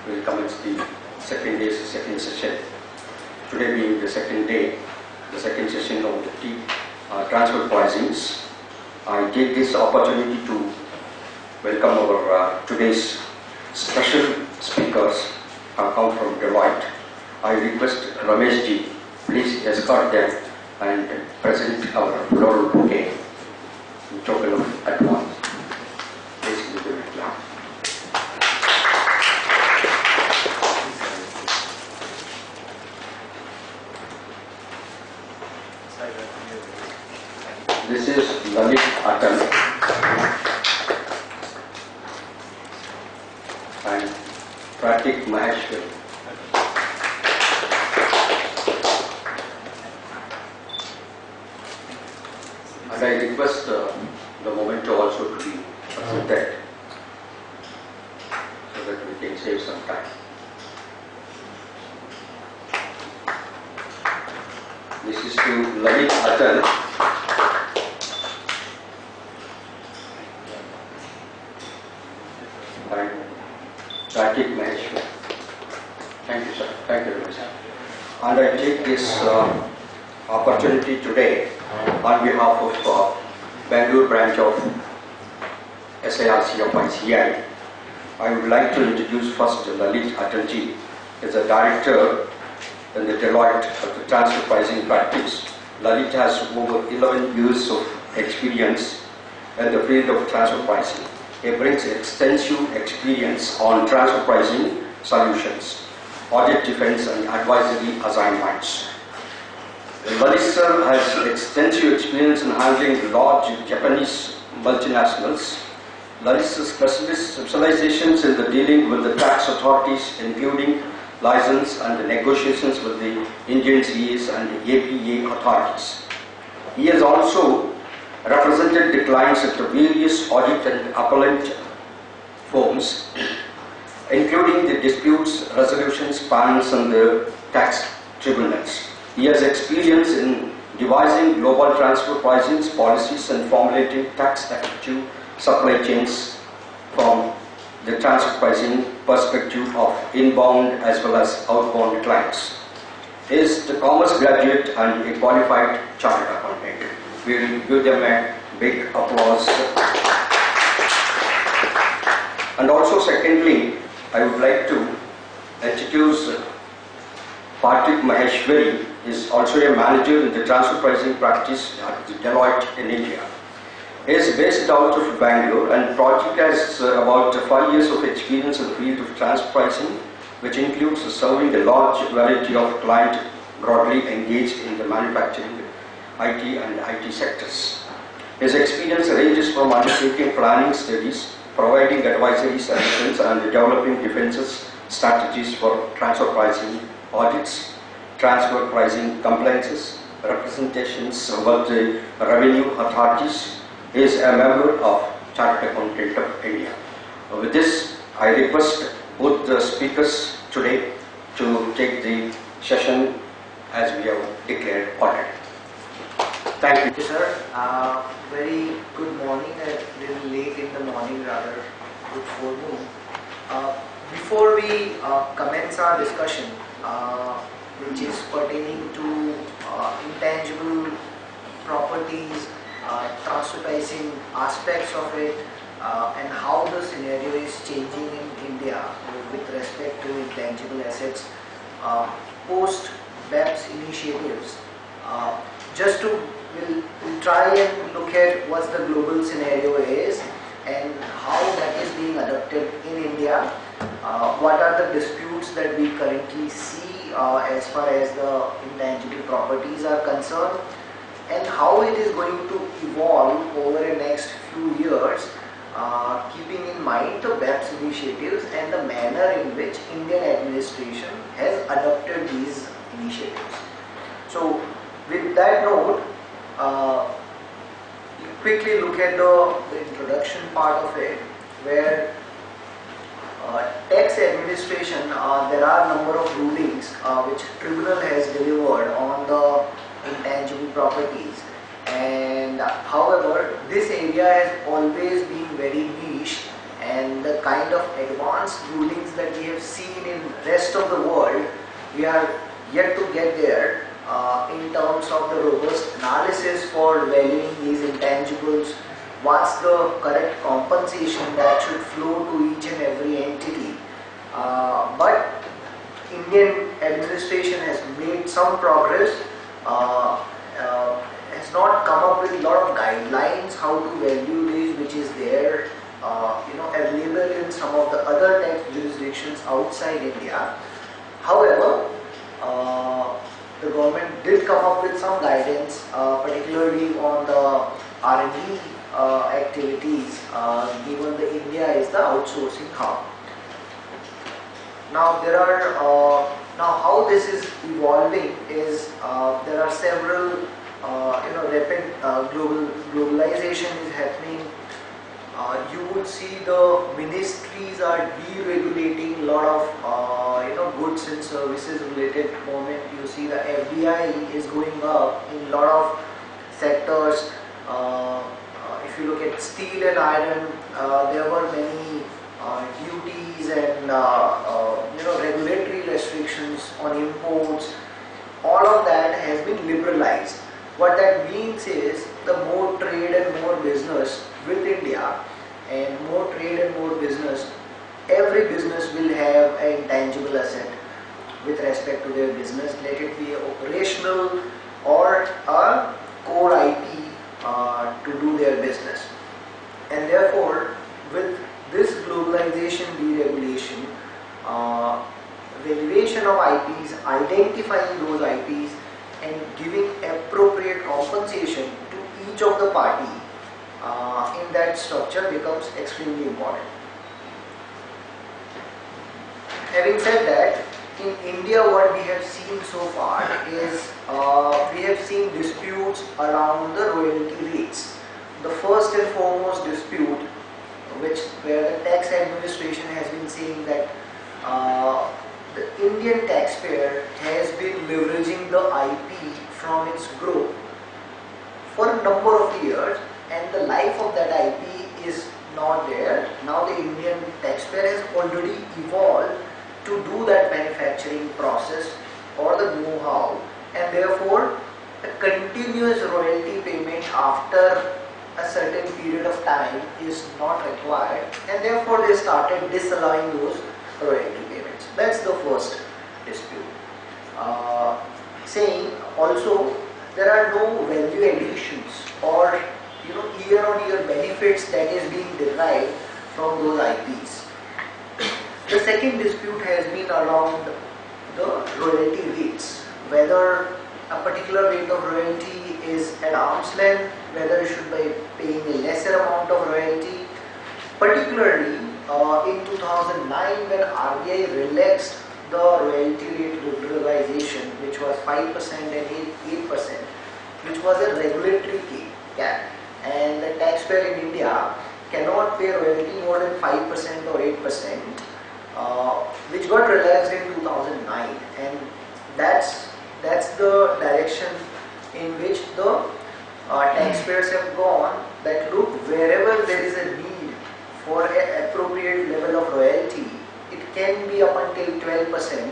will commence the second session. Today being the second day, the second session of the transfer pricings. I take this opportunity to welcome our today's special speakers who come from Deloitte. I request Ramesh ji, please escort them and present our floral bouquet in token of advance. Please give them a clap. This is Lalit Attal and Pratik Maheshwari. And I request the memento also to be presented so that we can save some time. This is to Lalit Attal and Pratik Maheshwari. Thank you, sir. Thank you very much. And I take this opportunity today on behalf of Bangalore branch of SIRC of ICI. I would like to introduce first Lalit Attal ji. He is a director in the Deloitte of the transfer pricing practice. Lalit has over 11 years of experience in the field of transfer pricing. He brings extensive experience on transfer pricing solutions, audit defense and advisory assignments. Lalit sir has extensive experience in handling large Japanese multinationals. Lalit's specializations in the dealing with the tax authorities, including license and the negotiations with the Indian CAs and the APA authorities. He has also represented the clients at the various audit and appellate firms, including the disputes resolutions panels and the tax tribunals. He has experience in devising global transfer pricing policies and formulating tax-effective supply chains from the transfer pricing perspective of inbound as well as outbound clients. He is the commerce graduate and a qualified chartered accountant. We will give them a big applause. And also secondly, I would like to introduce Pratik Maheshwari. Is also a manager in the transfer pricing practice at Deloitte in India. He is based out of Bangalore, and Pratik has about 5 years of experience in the field of transfer pricing, which includes serving a large variety of clients broadly engaged in the manufacturing, IT and IT sectors. His experience ranges from undertaking planning studies, providing advisory solutions and developing defenses strategies for transfer pricing audits, transfer pricing compliances, representations with the revenue authorities. He is a member of Chartered Accountant of India. With this, I request both the speakers today to take the session as we have declared ordered. Thank you, sir. Very good morning, a little late in the morning, rather good forenoon. Before we commence our discussion, which is pertaining to intangible properties, transfer pricing aspects of it, and how the scenario is changing in India with respect to intangible assets post BEPS initiatives. Just to we'll try and look at what the global scenario is and how that is being adopted in India. What are the disputes that we currently see as far as the intangible properties are concerned, and how it is going to evolve over the next few years, keeping in mind the BEPS initiatives and the manner in which Indian administration has adopted these initiatives. So with that note, quickly look at the introduction part of it, where tax administration, there are a number of rulings which tribunal has delivered on the intangible properties, and however this area has always been very niche, and and the kind of advanced rulings that we have seen in rest of the world, we are yet to get there in terms of the robust analysis for valuing these intangibles. What's the correct compensation that should flow to each and every entity? But Indian administration has made some progress, has not come up with a lot of guidelines how to value these, which is there, available in some of the other tax jurisdictions outside India. However, the government did come up with some guidance, particularly on the R&D activities, given that India is the outsourcing hub. Now there are how this is evolving is there are several rapid globalization is happening. You would see the ministries are deregulating a lot of goods and services related moment. You see the FDI is going up in a lot of sectors. If you look at steel and iron, there were many duties and regulatory restrictions on imports. All of that has been liberalized. What that means is the more trade and more business with India, and more trade and more business, every business will have an intangible asset with respect to their business, let it be operational or a core IP to do their business. And therefore, with this globalization deregulation, valuation of IPs, identifying those IPs and giving appropriate compensation to each of the party in that structure becomes extremely important. Having said that, in India what we have seen so far is we have seen disputes around the royalty rates. The first and foremost dispute, where the tax administration has been saying that the Indian taxpayer has been leveraging the IP from its growth for a number of years, and the life of that IP is not there. Now the Indian taxpayer has already evolved to do that manufacturing process or the know-how, and therefore a continuous royalty payment after a certain period of time is not required, and therefore they started disallowing those royalty payments. That's the first dispute. Saying also there are no value additions or year-on-year benefits that is being derived from those IPs. The second dispute has been around the royalty rates, whether a particular rate of royalty is at arm's length, whether it should be paying a lesser amount of royalty. Particularly in 2009, when RBI relaxed the royalty rate liberalization, which was 5% and 8%, which was a regulatory cap, and the taxpayer in India cannot pay royalty more than 5% or 8%, which got relaxed in 2009, and that's the direction in which the taxpayers have gone, that look, wherever there is a need for an appropriate level of royalty, it can be up until 12%,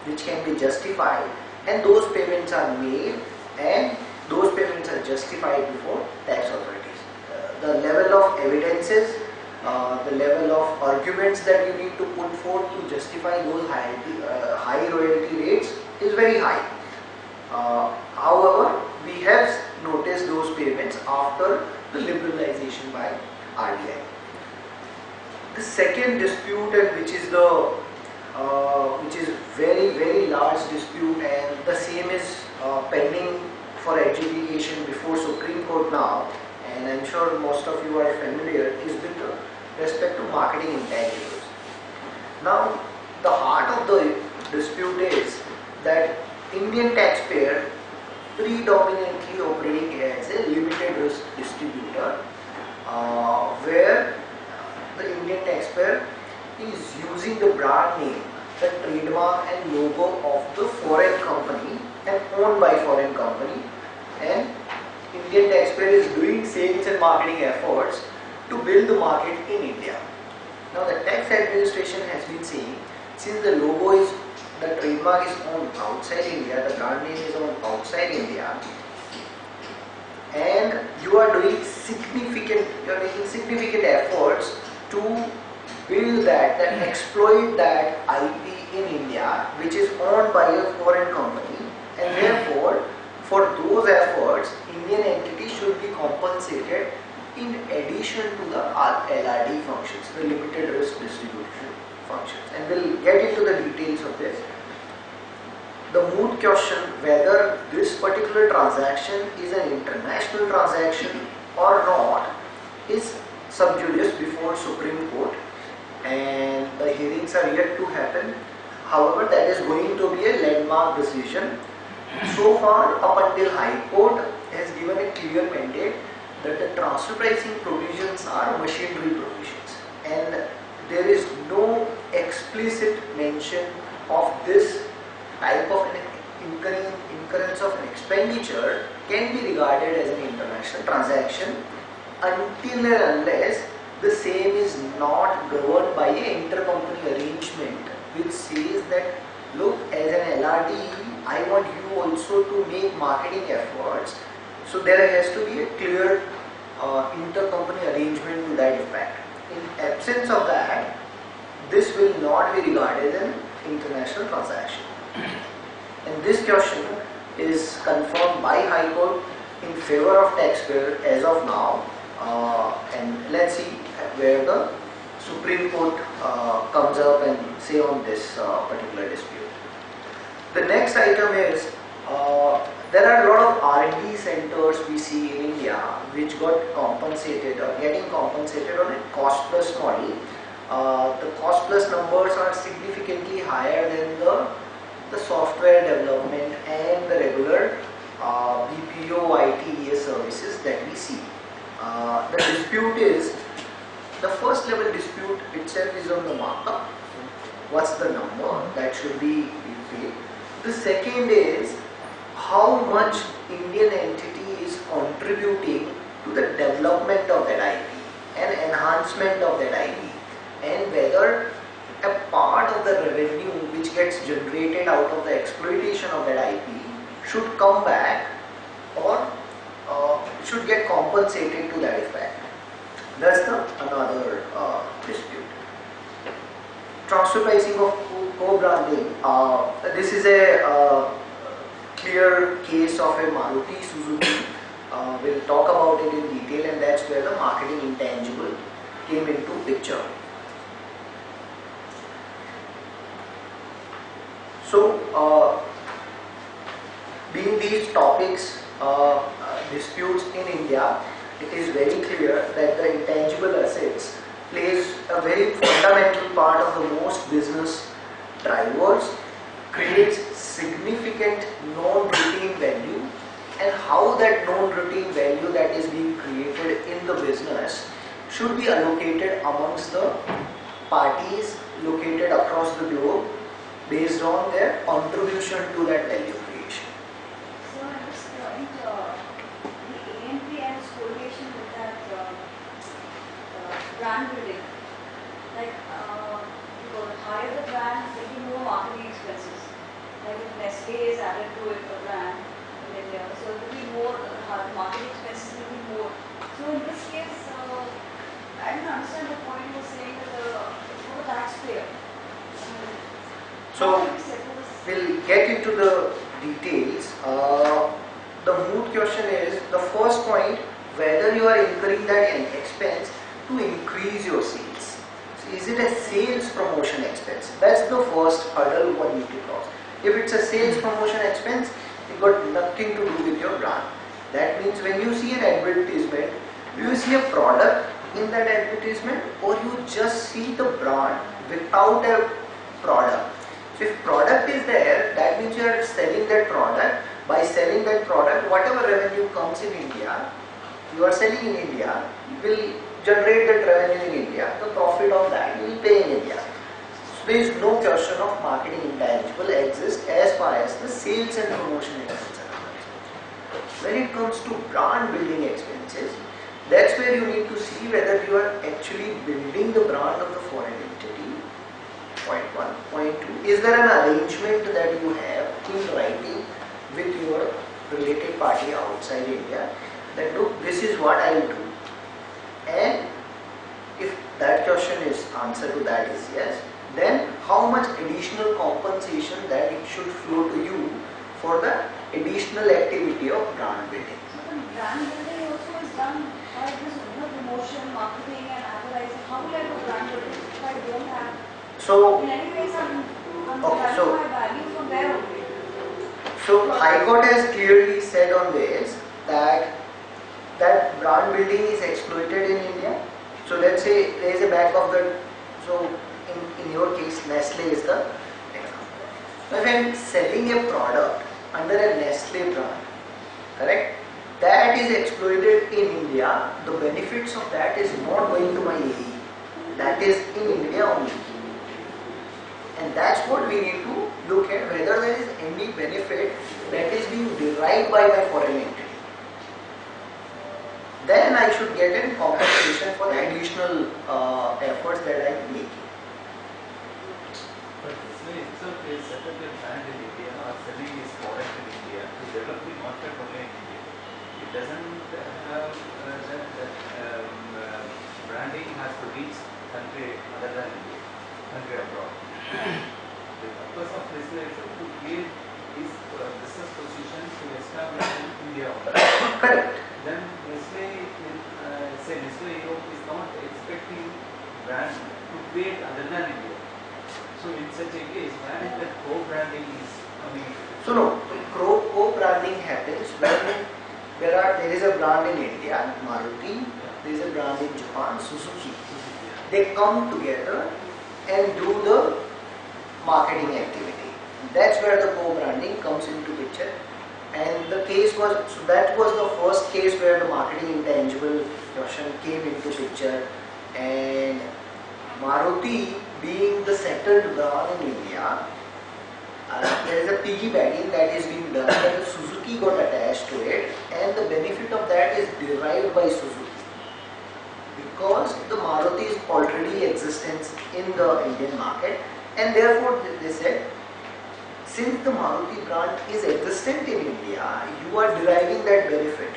which can be justified, and those payments are made, and those payments are justified before tax authorities. The level of evidences, the level of arguments that you need to put forth to justify those high royalty rates is very high. However, we have noticed those payments after the liberalization by RBI. The second dispute, and which is very large dispute, and the same is pending for adjudication before Supreme Court now, and I'm sure most of you are familiar, is with respect to marketing intangibles. Now, the heart of the dispute is that Indian taxpayer predominantly operating as a limited risk distributor, where the Indian taxpayer is using the brand name, the trademark and logo of the foreign company and owned by foreign company, and Indian taxpayer is doing sales and marketing efforts to build the market in India. Now the tax administration has been saying, since the trademark is on outside India, the brand name is on outside India, and you are making significant efforts to build that and exploit that IP in India, which is owned by a foreign company, and therefore for those efforts Indian entity should be compensated in addition to the LRD functions, the limited risk distribution functions, and we'll get into the details of this. The moot question whether this particular transaction is an international transaction or not is sub judice before Supreme Court, and the hearings are yet to happen. However, that is going to be a landmark decision. So far, up until High Court has given a clear mandate that the transfer pricing provisions are machinery provisions, and there is no explicit mention of this type of an incurrence of an expenditure can be regarded as an international transaction until and unless the same is not governed by an intercompany arrangement which says that, look, as an LRD, I want you also to make marketing efforts. So there has to be a clear intercompany arrangement to that effect. In absence of that, this will not be regarded as an international transaction. And this question is confirmed by High Court in favor of taxpayer as of now, and let's see where the Supreme Court comes up and say on this particular dispute. The next item is there are a lot of R&D centers we see in India which got compensated or getting compensated on a cost plus model. The cost plus numbers are significantly higher than the software development and the regular BPO ITES services that we see. The dispute is, the first level dispute itself is on the markup. What's the number that should be paid? The second is how much Indian entity is contributing to the development of that IP and enhancement of that IP, and whether a part of the revenue which gets generated out of the exploitation of that IP should come back or should get compensated to that effect. That's another dispute. Transfer pricing of co-branding. This is a clear case of a Maruti Suzuki. We'll talk about it in detail, and that's where the marketing intangible came into picture. So, being these topics disputes in India, it is very clear that the intangible assets plays a very fundamental part of the most business drivers, creates significant non-routine value, and how that non-routine value that is being created in the business should be allocated amongst the parties located across the globe based on their contribution to that value creation. So I was trying the ANP and its correlation with that brand building. Like, the higher the brand, there will be more marketing expenses. Like if Nestle is added to it, a brand in India, so there will be more, marketing expenses will be more. So in this case, I didn't understand the point you were saying that for the taxpayer. So we'll get into the details. The moot question is, the first point, whether you are incurring that expense to increase your sales. So is it a sales promotion expense? That's the first hurdle one need to cross. If it's a sales promotion expense, it got nothing to do with your brand. That means when you see an advertisement, do you see a product in that advertisement, or you just see the brand without a product? So if product is there, that means you are selling that product. By selling that product, whatever revenue comes in India, you are selling in India, you will generate that revenue in India. The profit of that you will pay in India. So there is no question of marketing intangible exists as far as the sales and promotion expenses are concerned. When it comes to brand building expenses, That's where you need to see whether you are actually building the brand of the foreign entity. Point one. Point two, is there an arrangement that you have in writing with your related party outside India that look, this is what I will do. And if that question is, answer to that is yes, then how much additional compensation that it should flow to you for the additional activity of brand building. So the brand building also is done by this, promotion, marketing and advertising. How will I do brand building if I don't have? So, In any case, I'm okay, deriving so my value from there only. So High Court has clearly said on this that brand building is exploited in India. So let's say there is a back of the, so in your case Nestle is the example. So if I am selling a product under a Nestle brand, correct, that is exploited in India, the benefits of that is not going to my AE, that is in India only. And that's what we need to look at, whether there is any benefit that is being derived by my foreign entity. Then I should get in compensation for the additional efforts that I am making. But Nestle itself is set up a brand in India or selling its product in India to develop the market only in India. It doesn't have branding has to reach country other than India, country abroad. The purpose of Nestle is to create this business position to establish in India. Correct. Then Nestle, say Nestle Europe is not expecting brand to create other than India. So in such a case, where is the co-branding is coming into it? So no, co-branding happens when there is a brand in India, Maruti, there is a brand in Japan, Suzuki. They come together and do the marketing activity. That's where the co-branding comes into picture. And the case was, so that was the first case where the marketing intangible question came into picture. And Maruti being the settled brand in India, there is a piggybacking that is being done, and Suzuki got attached to it, and the benefit of that is derived by Suzuki. Because the Maruti is already existent in the Indian market, and therefore they said, since the Maruti brand is existent in India, you are deriving that benefit.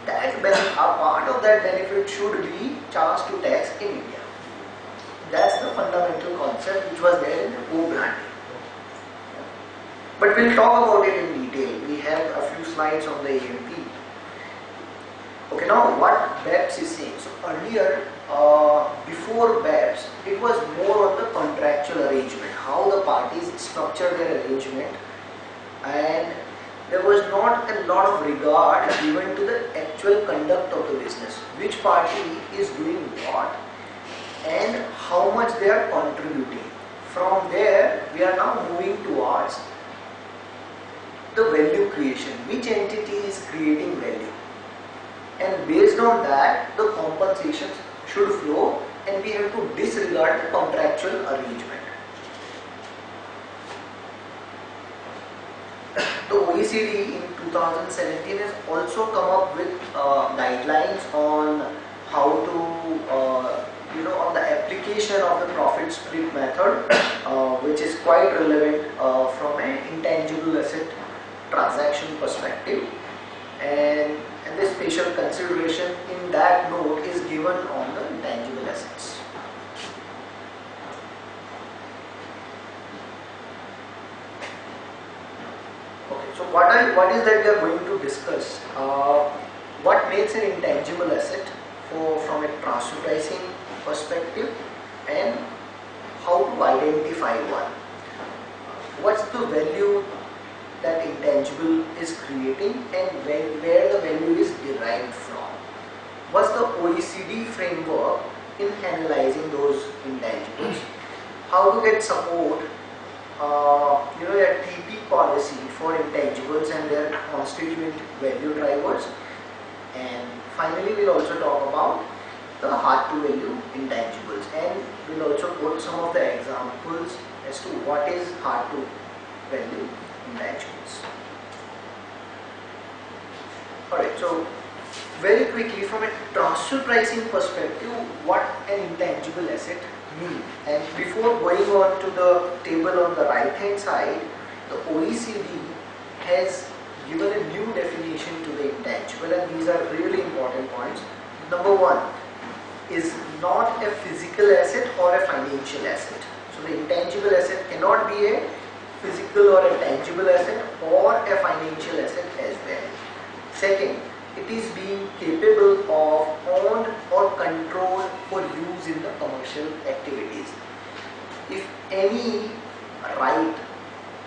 A part of that benefit should be charged to tax in India. That's the fundamental concept which was there in the co-branding. But we'll talk about it in detail. We have a few slides on the AMP. Okay, now what BEPS is saying. So earlier, before BEPS, it was more on the contractual arrangement, how the parties structure their arrangement, and there was not a lot of regard given to the actual conduct of the business, which party is doing what and how much they are contributing. From there, we are now moving towards the value creation, which entity is creating value, and based on that the compensations should flow, and we have to disregard the contractual arrangement. The OECD in 2017 has also come up with guidelines on how to on the application of the profit split method, which is quite relevant from an intangible asset transaction perspective, and the special consideration in that note is given on the intangible assets. Okay, so what is that we are going to discuss? What makes an intangible asset from a transfer pricing perspective, and how to identify one. What's the value that intangible is creating, and where the value is derived from? What's the OECD framework in analyzing those intangibles? How to get support, a TP policy for intangibles and their constituent value drivers. And finally, we'll also talk about the hard to value intangibles, and we'll also quote some of the examples as to what is hard to value intangibles. Alright, so very quickly, from a transfer pricing perspective, what an intangible asset means. And before going on to the table on the right hand side, the OECD has given a new definition to the intangible, and these are really important points. Number one is not a physical asset or a financial asset. So the intangible asset cannot be a physical or a tangible asset or a financial asset as well. Second, it is being capable of owned or controlled for use in the commercial activities. If any right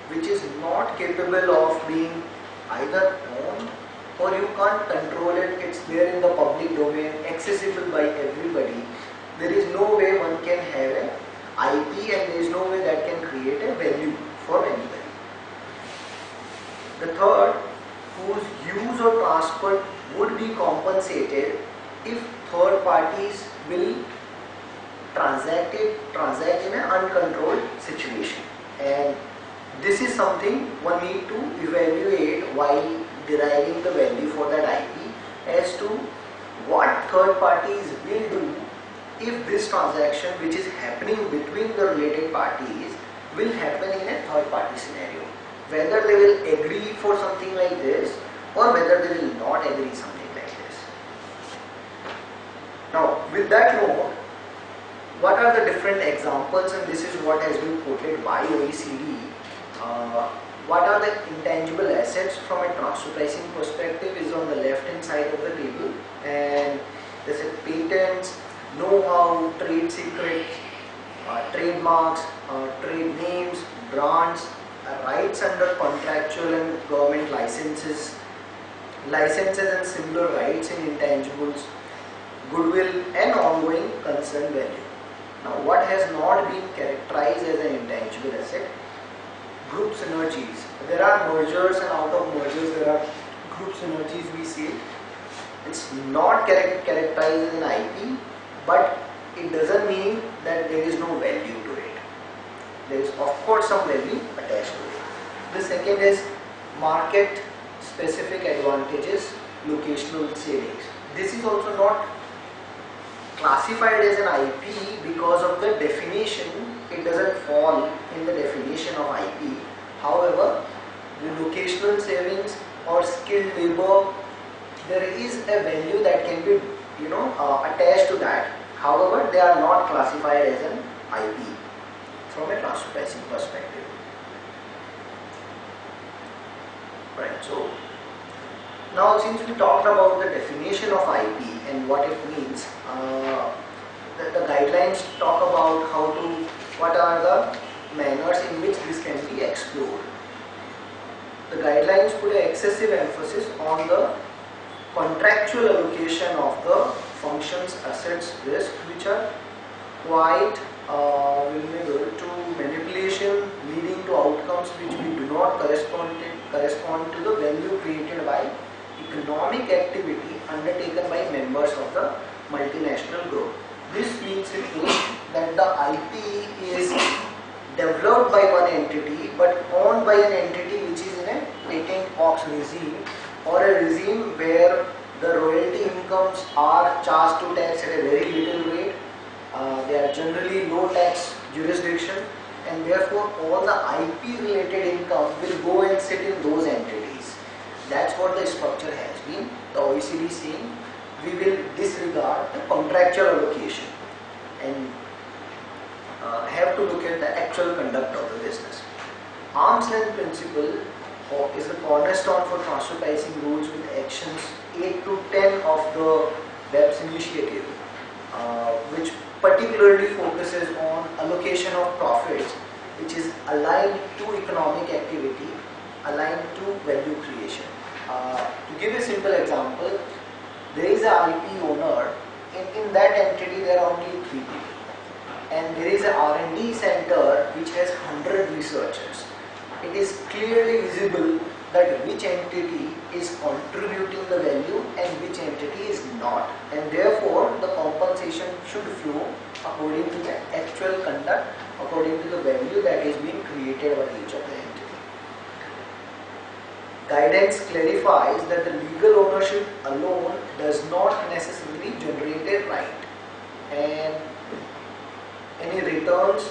which is not capable of being either owned or you can't control it, it's there in the public domain, accessible by everybody, there is no way one can have an IP, and there is no way that can create a value for anybody. The third, whose use or transfer would be compensated if third parties will transact in an uncontrolled situation. And this is something one need to evaluate while deriving the value for that IP as to what third parties will do if this transaction which is happening between the related parties will happen in a third party scenario. Whether they will agree for something like this or whether they will not agree something like this. Now with that note, what are the different examples, and this is what has been quoted by OECD. What are the intangible assets from a transfer pricing perspective is on the left hand side of the table, and they said patents, know-how, trade secrets, trademarks, trade names, brands, rights under contractual and government licenses and similar rights in intangibles, goodwill and ongoing concern value. Now what has not been characterized as an intangible asset? Group synergies. There are mergers, and out of mergers there are group synergies we see. It's not characterized as an IP, but it doesn't mean that there is no value to it. There is of course some value attached to it. The second is market specific advantages, locational savings. This is also not classified as an IP because of the definition. It doesn't fall in the definition of IP. However, the locational savings or skilled labor, there is a value that can be attached to that. However, they are not classified as an IP from a transfer pricing perspective. Right. So now, since we talked about the definition of IP and what it means, the guidelines talk about what are the manners in which this can be explored. The guidelines put an excessive emphasis on the contractual allocation of the functions, assets, risk, which are quite vulnerable to manipulation, leading to outcomes which we do not correspond to the value created by economic activity undertaken by members of the multinational group. This means that the IP is developed by one entity but owned by an entity which is in a patent box regime, or a regime where the royalty incomes are charged to tax at a very little rate. They are generally low tax jurisdiction, and therefore all the IP related income will go and sit in those entities. That's what the structure has been. The OECD saying we will disregard the contractual allocation and have to look at the actual conduct of the business. Arm's length principle is the cornerstone for transfer pricing rules, with actions 8 to 10 of the BEPS initiative, which particularly focuses on allocation of profits, which is aligned to economic activity, aligned to value creation. To give a simple example, there is an IP owner. In that entity there are only 3 people, and there is an R&D center which has 100 researchers. It is clearly visible that which entity is contributing the value and which entity is not, and therefore the compensation should flow according to the actual conduct, according to the value that is being created by each of the entity. guidance clarifies that the legal ownership alone does not necessarily generate a right and any returns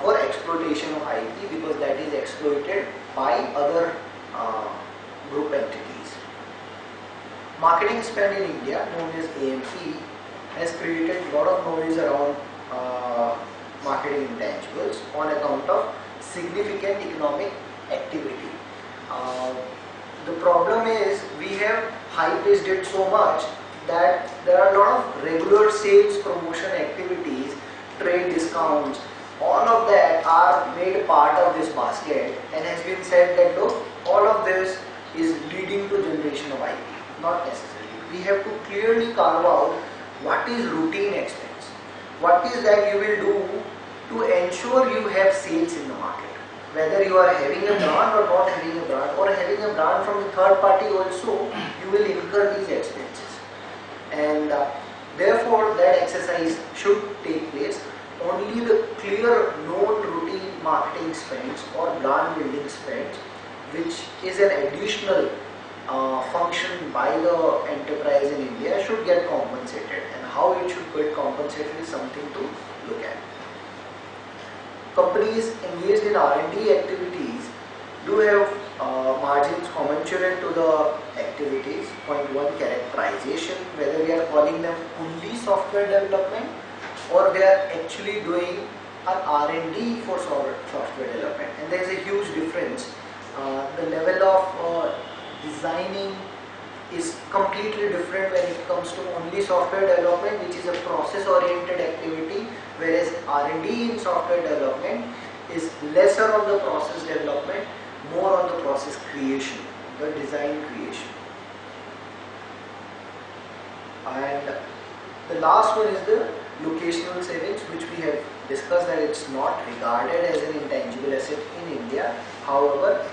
for exploitation of IP, because that is exploited by other group entities. Marketing spend in India, known as AMP, has created a lot of noise around marketing intangibles on account of significant economic activity. The problem is we have high-paced it so much that there are a lot of regular sales promotion activities, trade discounts, all of that are made part of this basket, and has been said that look, all of this is leading to generation of IP. Not necessarily. We have to clearly carve out what is routine expense, what is that you will do to ensure you have sales in the market. Whether you are having a brand or not having a brand, or having a brand from the third party also, you will incur these expenses. And therefore that exercise should take place. Only the clear known routine marketing spends or brand building spends, which is an additional function by the enterprise in India, should get compensated, and how it should get compensated is something to look at. Companies engaged in R&D activities do have margins commensurate to the activities. Point one, characterization, whether we are calling them only software development or they are actually doing an R&D for software development, and there is a huge difference. The level of designing is completely different when it comes to only software development, which is a process oriented activity, whereas R&D in software development is lesser on the process development, more on the process creation, the design creation. And the last one is the locational savings, which we have discussed that it's not regarded as an intangible asset in India. However,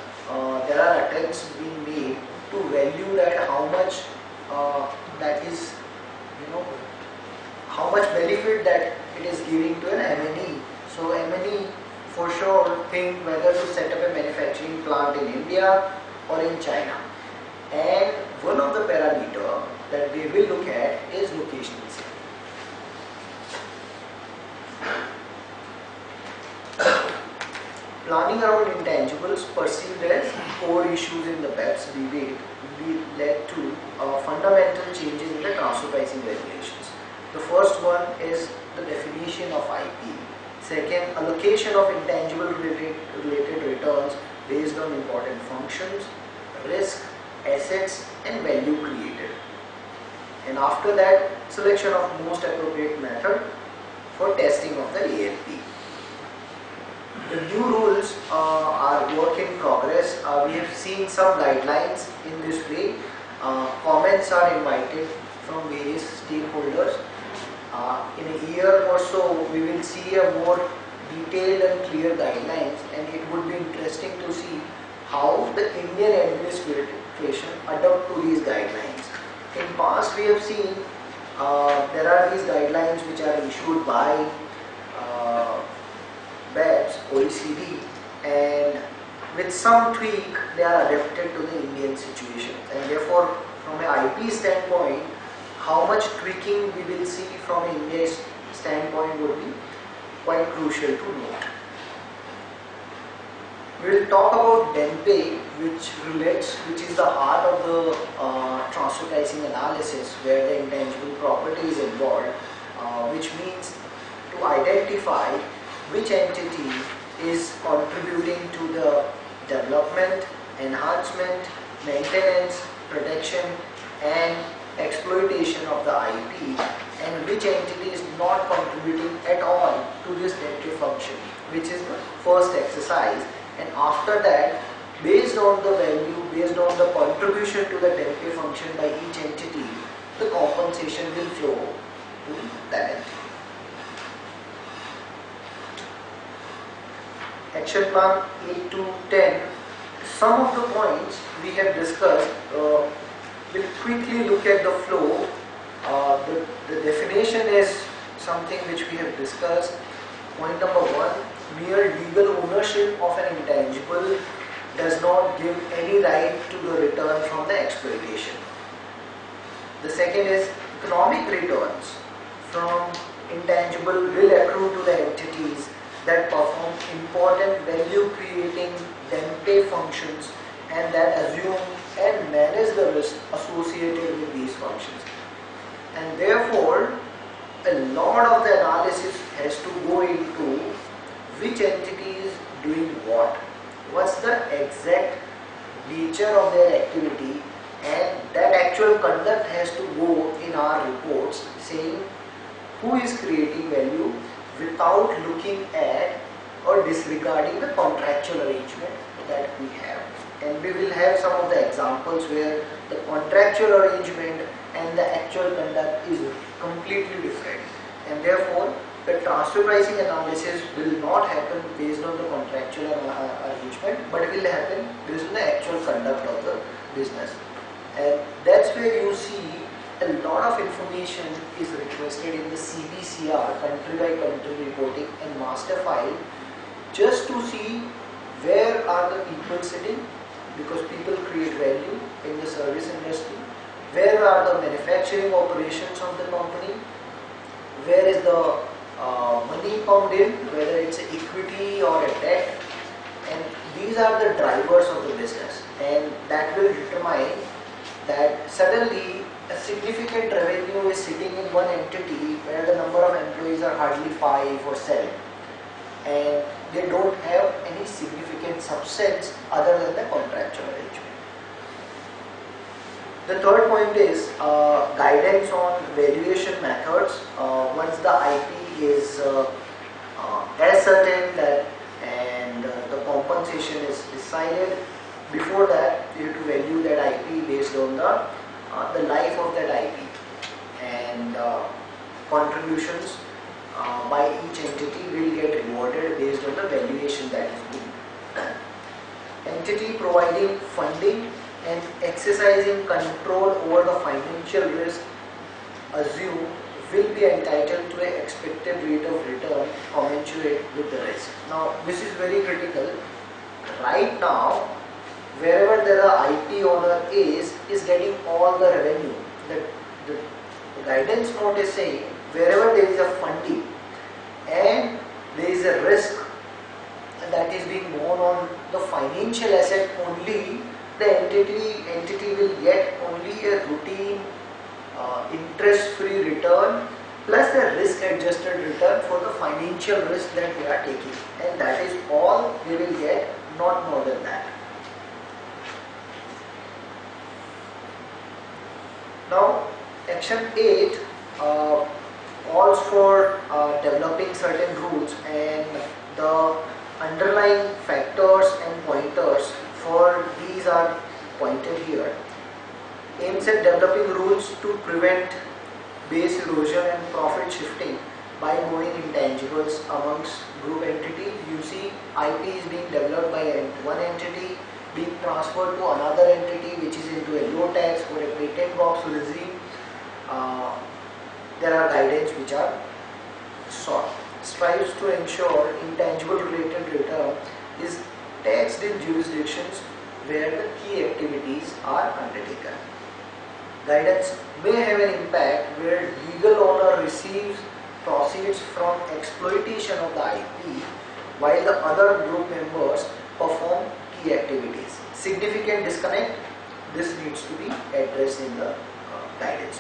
there are attempts being made to value that how much that is, how much benefit that it is giving to an M&E. So M&E for sure think whether to set up a manufacturing plant in India or in China. And one of the parameter that we will look at is locational savings. Planning around intangibles perceived as core issues in the BEPS debate led to fundamental changes in the transfer pricing regulations. The first one is the definition of IP. Second, allocation of intangible related returns based on important functions, risk, assets and value created. And after that, selection of most appropriate method for testing of the ALP. The new rules are work in progress. We have seen some guidelines in this way. Comments are invited from various stakeholders. In a year or so, we will see a more detailed and clear guidelines, and it would be interesting to see how the Indian administration adopt to these guidelines. In past, we have seen there are these guidelines which are issued by BEPS, OECD, and with some tweak they are adapted to the Indian situation, and therefore from an IP standpoint, how much tweaking we will see from India's standpoint would be quite crucial to note. We will talk about DENPE, which is the heart of the transfer pricing analysis, where the intangible property is involved, which means to identify which entity is contributing to the development, enhancement, maintenance, protection and exploitation of the IP, and which entity is not contributing at all to this DENPE function, which is the first exercise. And after that, based on the value, based on the contribution to the DENPE function by each entity, the compensation will flow to that entity. Action Plan 8 to 10, some of the points we have discussed. We'll quickly look at the flow. The definition is something which we have discussed. Point number one, mere legal ownership of an intangible does not give any right to the return from the exploitation. The second is economic returns from intangible will accrue to the entities that perform important value creating Dante functions and that assume and manage the risk associated with these functions. And therefore, a lot of the analysis has to go into which entity is doing what, what's the exact nature of their activity, and that actual conduct has to go in our reports saying who is creating value without looking at or disregarding the contractual arrangement that we have. And we will have some of the examples where the contractual arrangement and the actual conduct is completely different. And therefore, the transfer pricing analysis will not happen based on the contractual arrangement, but it will happen based on the actual conduct of the business. And that's where you see a lot of information is requested in the CBCR, country by country reporting and master file, just to see where are the people sitting, because people create value in the service industry, where are the manufacturing operations of the company, where is the money pumped in, whether it's equity or a debt, and these are the drivers of the business, and that will determine that suddenly a significant revenue is sitting in one entity where the number of employees are hardly 5 or 7, and they don't have any significant subsets other than the contractual arrangement. The third point is guidance on valuation methods. Once the IP is ascertained that and the compensation is decided, before that you have to value that IP based on the life of that IP, and contributions by each entity will get rewarded based on the valuation that is being done. Entity providing funding and exercising control over the financial risk assumed will be entitled to an expected rate of return commensurate with the risk. Now, this is very critical. Right now, wherever the IP owner is getting all the revenue. The guidance note is saying wherever there is a funding and there is a risk that is being borne on the financial asset only, the entity will get only a routine interest-free return plus the risk-adjusted return for the financial risk that they are taking, and that is all they will get, not more than that. Now, Action 8 calls for developing certain rules, and the underlying factors and pointers for these are pointed here. Aims at developing rules to prevent base erosion and profit shifting by moving intangibles amongst group entities. You see, IP is being developed by one entity, being transferred to another entity which is into a low tax or a patent box regime. There are guidelines which are sought. Strives to ensure intangible related return is taxed in jurisdictions where the key activities are undertaken. Guidance may have an impact where legal owner receives proceeds from exploitation of the IP while the other group members perform key activities. Significant disconnect, this needs to be addressed in the guidance.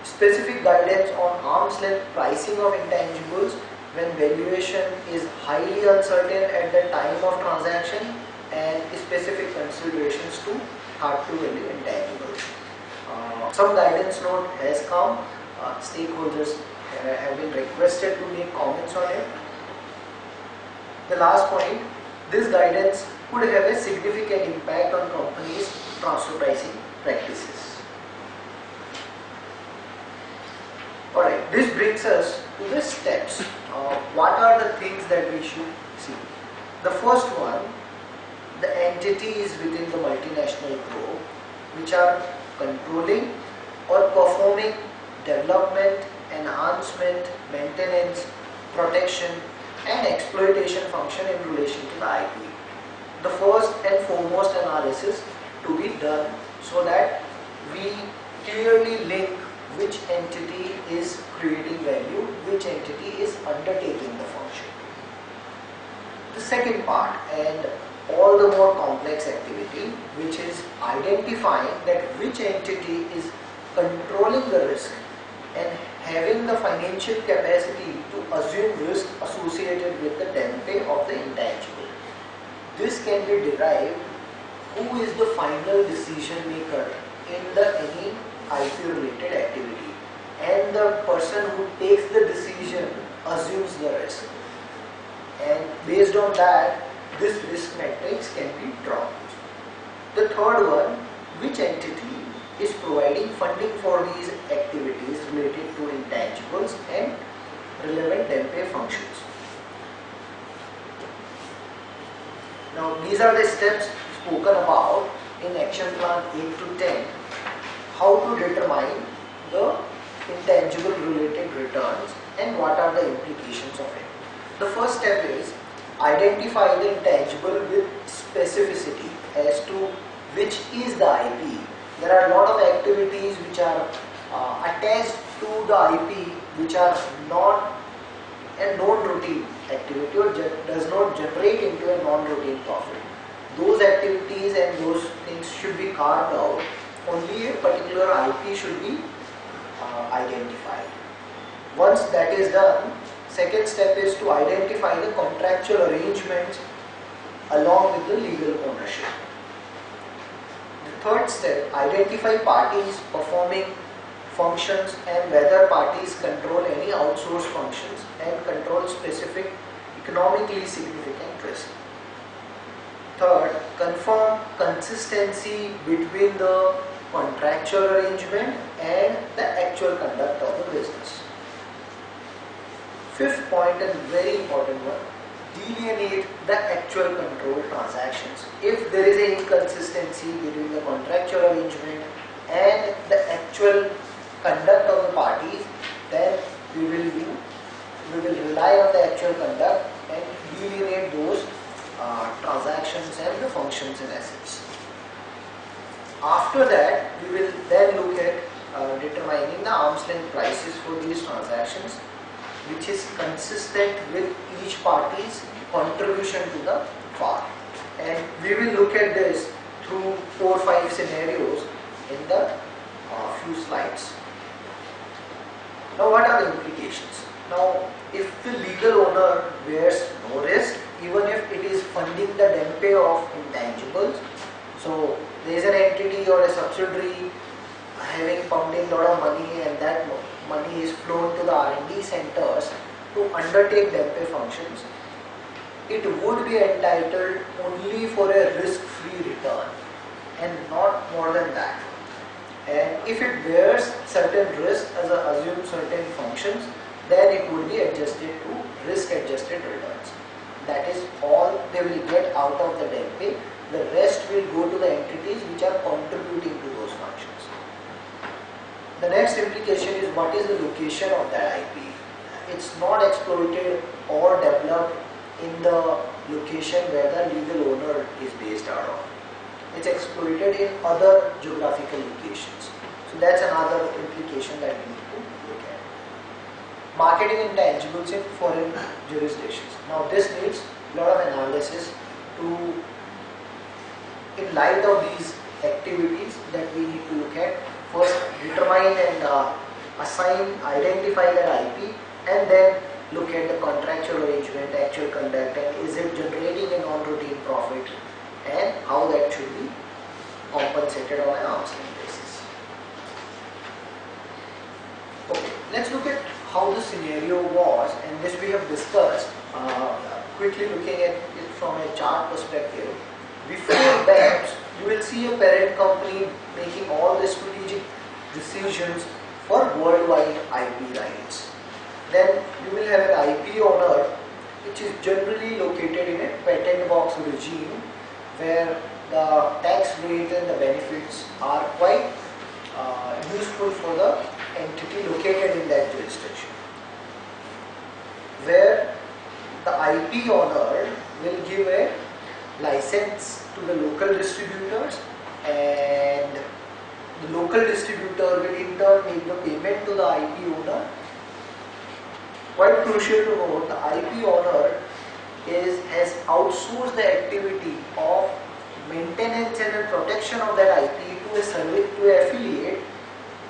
Specific guidance on arm's length pricing of intangibles when valuation is highly uncertain at the time of transaction, and specific considerations to hard to value intangibles. Some guidance note has come. Stakeholders have been requested to make comments on it. The last point, this guidance could have a significant impact on companies' transfer pricing practices. Alright, this brings us to the steps. What are the things that we should see? The first one, the entities within the multinational group which are controlling or performing development, enhancement, maintenance, protection and exploitation function in relation to the IP. the first and foremost analysis to be done so that we clearly link which entity is creating value, which entity is undertaking the function. The second part, and all the more complex activity, which is identifying that which entity is controlling the risk and having the financial capacity to assume risk associated with the damage of the intangible. This can be derived who is the final decision maker in the any IP related activity, and the person who takes the decision assumes the risk, and based on that this risk matrix can be drawn. The third one, which entity is providing funding for these activities related to intangibles and relevant DMPA functions. Now these are the steps spoken about in action plan 8 to 10, how to determine the intangible related returns and what are the implications of it. The first step is identify the intangible with specificity as to which is the IP. There are a lot of activities which are attached to the IP which are not a non-routine activity or does not generate into a non-routine profit. Those activities and those things should be carved out. Only a particular IP should be identified. Once that is done, second step is to identify the contractual arrangements along with the legal ownership. The third step, identify parties performing functions and whether parties control any outsourced functions and control specific economically significant risk. Third, confirm consistency between the contractual arrangement and the actual conduct of the business. Fifth point, and very important one, delineate the actual control transactions. If there is an inconsistency between the contractual arrangement and the actual conduct of the parties, then we will rely on the actual conduct and delineate those transactions and the functions and assets. After that, we will then look at determining the arm's length prices for these transactions, which is consistent with each party's contribution to the farm. And we will look at this through 4 or 5 scenarios in the few slides. Now what are the implications? Now if the legal owner bears no risk, even if it is funding the DMPA of intangibles, so there is an entity or a subsidiary having pumping a lot of money and that money is flown to the R&D centers to undertake DMPA functions, it would be entitled only for a risk-free return and not more than that. And if it bears certain risk as assume certain functions, then it would be adjusted to risk-adjusted returns. That is all they will get out of the DMPA. The rest will go to the entities which are contributing to those functions. The next implication is what is the location of that IP. It's not exploited or developed in the location where the legal owner is based out of. It's exploited in other geographical locations. So that's another implication that we need to look at. Marketing intangibles in foreign jurisdictions. Now this needs a lot of analysis to, in light of these activities that we need to look at, first determine and identify that IP, and then look at the contractual arrangement, actual conduct, and is it generating a non-routine profit, and how that should be compensated on an arm's length basis. Okay, let's look at how the scenario was, and this we have discussed, quickly looking at it from a chart perspective. Before that, you will see a parent company making all the strategic decisions for worldwide IP rights. Then you will have an IP owner which is generally located in a patent box regime where the tax rate and the benefits are quite useful for the entity located in that jurisdiction. Where the IP owner will give a license to the local distributors, and the local distributor will in turn make the payment to the IP owner. Quite crucial to note, the IP owner has outsourced the activity of maintenance and the protection of that IP to a service, to an affiliate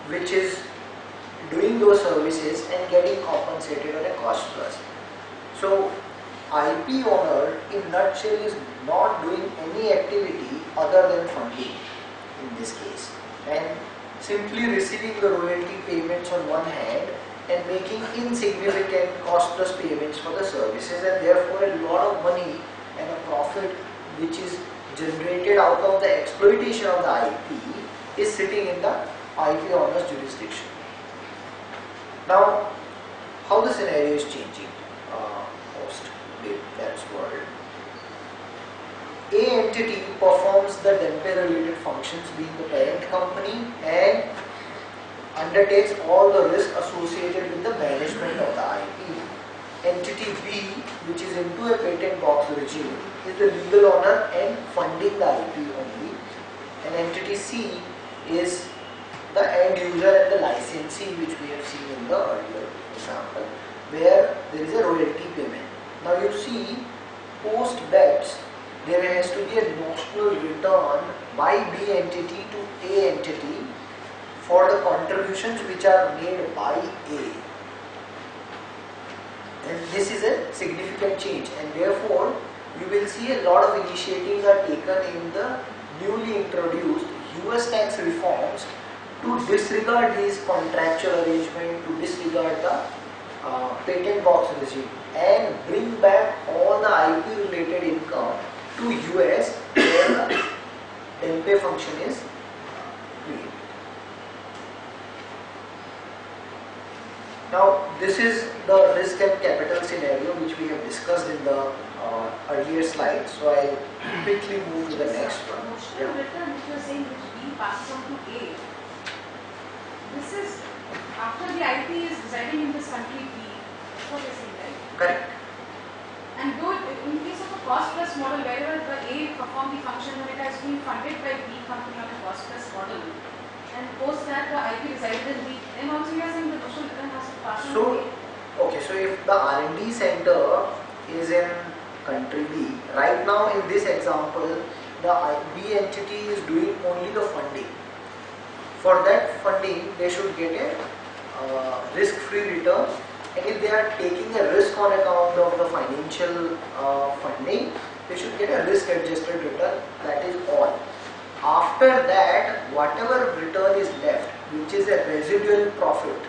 which is doing those services and getting compensated on a cost plus. So IP owner in nutshell is not doing any activity other than funding in this case, and simply receiving the royalty payments on one hand and making insignificant cost plus payments for the services, and therefore a lot of money and a profit which is generated out of the exploitation of the IP is sitting in the IP owner's jurisdiction. Now, how the scenario is changing post BEPS world. A entity performs the DEMPE related functions being the parent company and undertakes all the risk associated with the management of the IP. Entity B, which is into a patent box regime, is the legal owner and funding the IP only, and entity C is the end user and the licensee, which we have seen in the earlier example, where there is a royalty payment. Now you see, post BEPS, there has to be a notional return by B entity to A entity for the contributions which are made by A. And this is a significant change, and therefore you will see a lot of initiatives are taken in the newly introduced US tax reforms to disregard these contractual arrangements, to disregard the patent box regime and bring back all the IP related income to US where the DEMPE function is created. Now this is the risk and capital scenario which we have discussed in the earlier slide, so I'll quickly move to the next one. Notional return which you are saying which B passes on to A. This is after the IP is residing in this country B. That's what you're saying, right? Correct. And though in case of a cost plus model, wherever the A perform the function, when it has been funded by B company on a cost plus model, and post that the IP resided in B, then also you are saying the notional return has to pass on to A. Okay, so if the R&D center is in country B, right now in this example, the B entity is doing only the funding. For that funding, they should get a risk-free return, and if they are taking a risk on account of the financial funding, they should get a risk-adjusted return. That is all. After that, whatever return is left, which is a residual profit,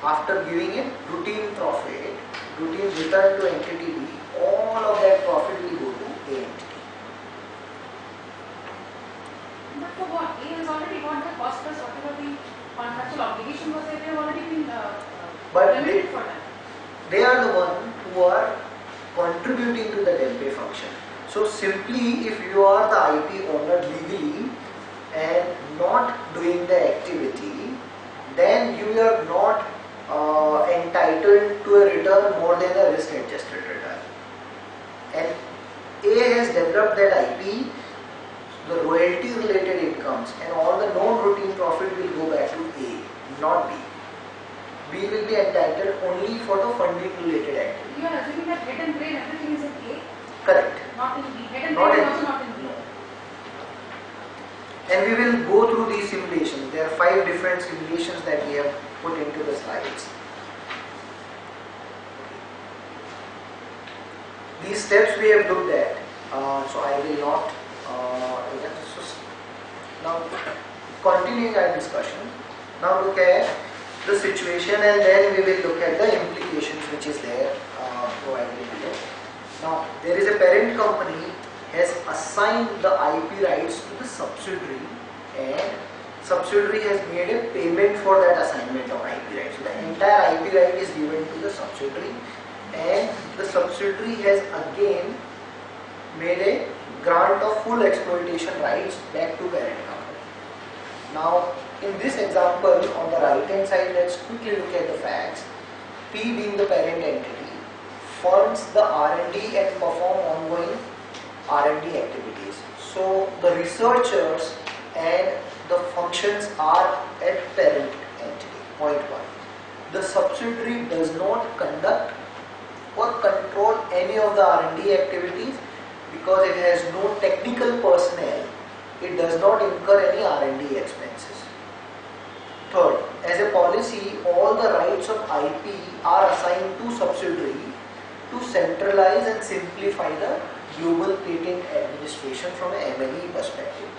after giving a routine profit, routine return to entity B, all of that profit will go to A entity. But for what? A has already got the cost plus whatever the contractual obligation was there, they have already been But limited for that. they are the one who are contributing to the DEMPE function. So simply if you are the IP owner legally and not doing the activity, then you are not entitled to a return more than a risk adjusted return. And A has developed that IP, the royalty related incomes and all the non-routine profit will go back to A, not B. B will be entitled only for the funding related activity. You are assuming that head and brain everything is in A, Correct. not in B. Head and Not brain in is also B. not in B. And we will go through these simulations. There are 5 different simulations that we have put into the slides. These steps we have looked at, so I will not. Now, continuing our discussion, now look at the situation and then we will look at the implications which is there provided below. Now, there is a parent company has assigned the IP rights to the subsidiary and subsidiary has made a payment for that assignment of IP rights. So the entire IP right is given to the subsidiary and the subsidiary has again made a grant of full exploitation rights back to parent company. Now in this example on the right hand side, let's quickly look at the facts. P being the parent entity funds the R&D and perform ongoing So the researchers and the functions are at parent entity. Point 1. The subsidiary does not conduct or control any of the R&D activities because it has no technical personnel. It does not incur any R&D expenses. Third, as a policy, all the rights of IP are assigned to subsidiary to centralize and simplify the global patent administration from an M&E perspective.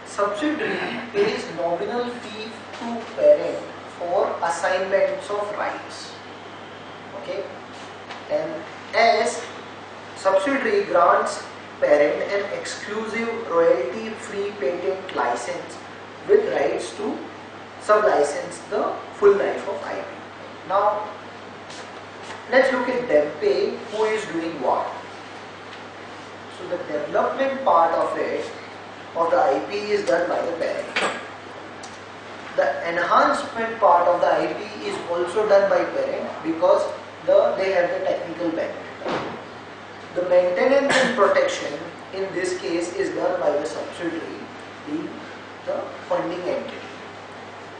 Subsidiary pays nominal fee to parent for assignments of rights. Okay, and as subsidiary grants parent an exclusive royalty-free patent license with rights to sub-license the full life of IP. Now, let's look at DEMPE, who is doing what. So the development part of it, of the IP, is done by the parent. The enhancement part of the IP is also done by parent because they have the technical benefit. The maintenance and protection in this case is done by the subsidiary, being the funding entity.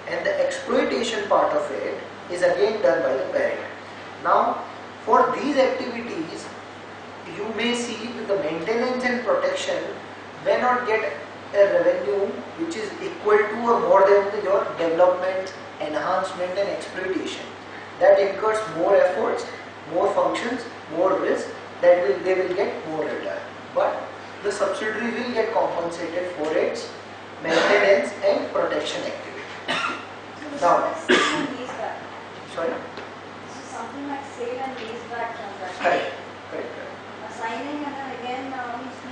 And the exploitation part of it is again done by the parent. Now, for these activities, you may see that the maintenance and protection may not get a revenue which is equal to or more than your development, enhancement and exploitation. That incurs more efforts, more functions, more risk, they will get more return. But the subsidiary will get compensated for its maintenance and protection activity. Now, sorry? This is something like sale and lease back transaction. Correct. Assigning and then again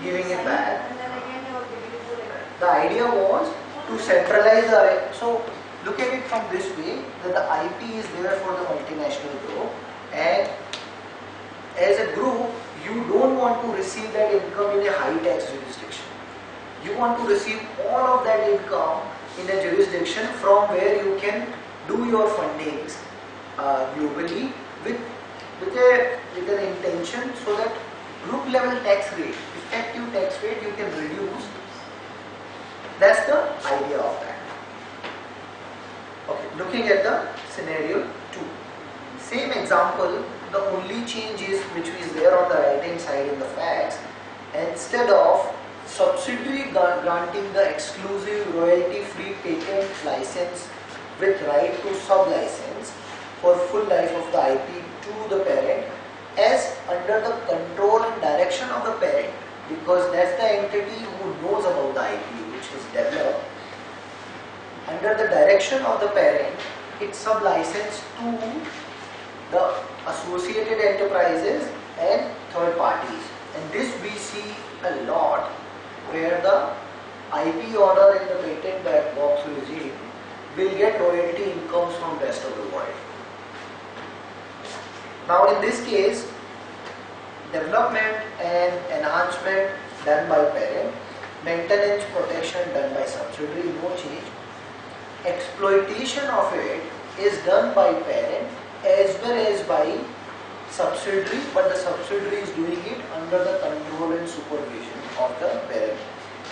Giving it back. and then again you are giving it to it. The idea was to centralize the, so look at it from this way, that the IP is there for the multinational group, and as a group you don't want to receive that income in a high tax jurisdiction. You want to receive all of that income in a jurisdiction from where you can do your fundings globally with an intention so that group level tax rate, effective tax rate, you can reduce. That's the idea of that. Okay, looking at the scenario 2. Same example, the only change is which is there on the right hand side in the facts. Instead of subsidiary granting the exclusive royalty free patent license with right to sub-license for full life of the IP to the parent, as under the control and direction of the parent, because that's the entity who knows about the IP which is developed. Under the direction of the parent, it's sub-licensed to the associated enterprises and third parties. And this we see a lot where the IP order in the patent black box regime will get royalty incomes from rest of the world. Now in this case, development and enhancement done by parent, maintenance protection done by subsidiary, no change. Exploitation of it is done by parent as well as by subsidiary, but the subsidiary is doing it under the control and supervision of the parent.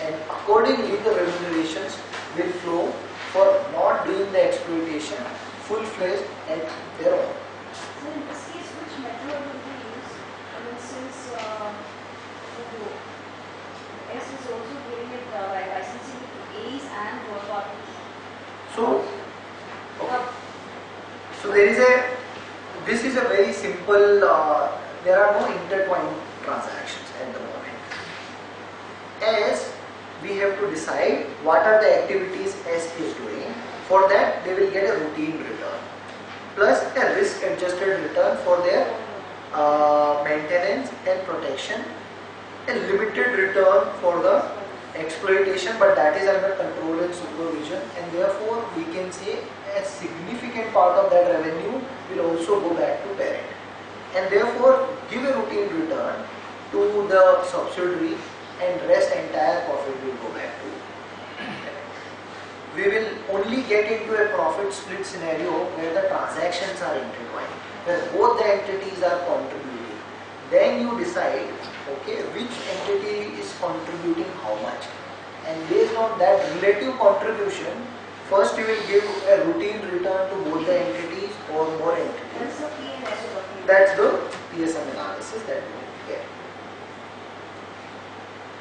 And accordingly, the remunerations will flow for not doing the exploitation full-fledged at their own. So in this case, which method will be used? For instance, S is also giving it by licensing it to A's and third parties. So this is a very simple, there are no intertwined transactions at the moment. As we have to decide what are the activities S is doing, for that they will get a routine return plus a risk adjusted return for their maintenance and protection, a limited return for the exploitation, but that is under control and supervision, and therefore we can say a significant part of that revenue will also go back to parent, and therefore give a routine return to the subsidiary, and rest entire profit will go back to parent. We will only get into a profit split scenario where the transactions are intertwined, where both the entities are contributing. Then you decide, okay, which entity is contributing how much, and based on that relative contribution, first you will give a routine return to both the entities or more entities. That's the P&S you're talking about. That's the PSM analysis that you will get.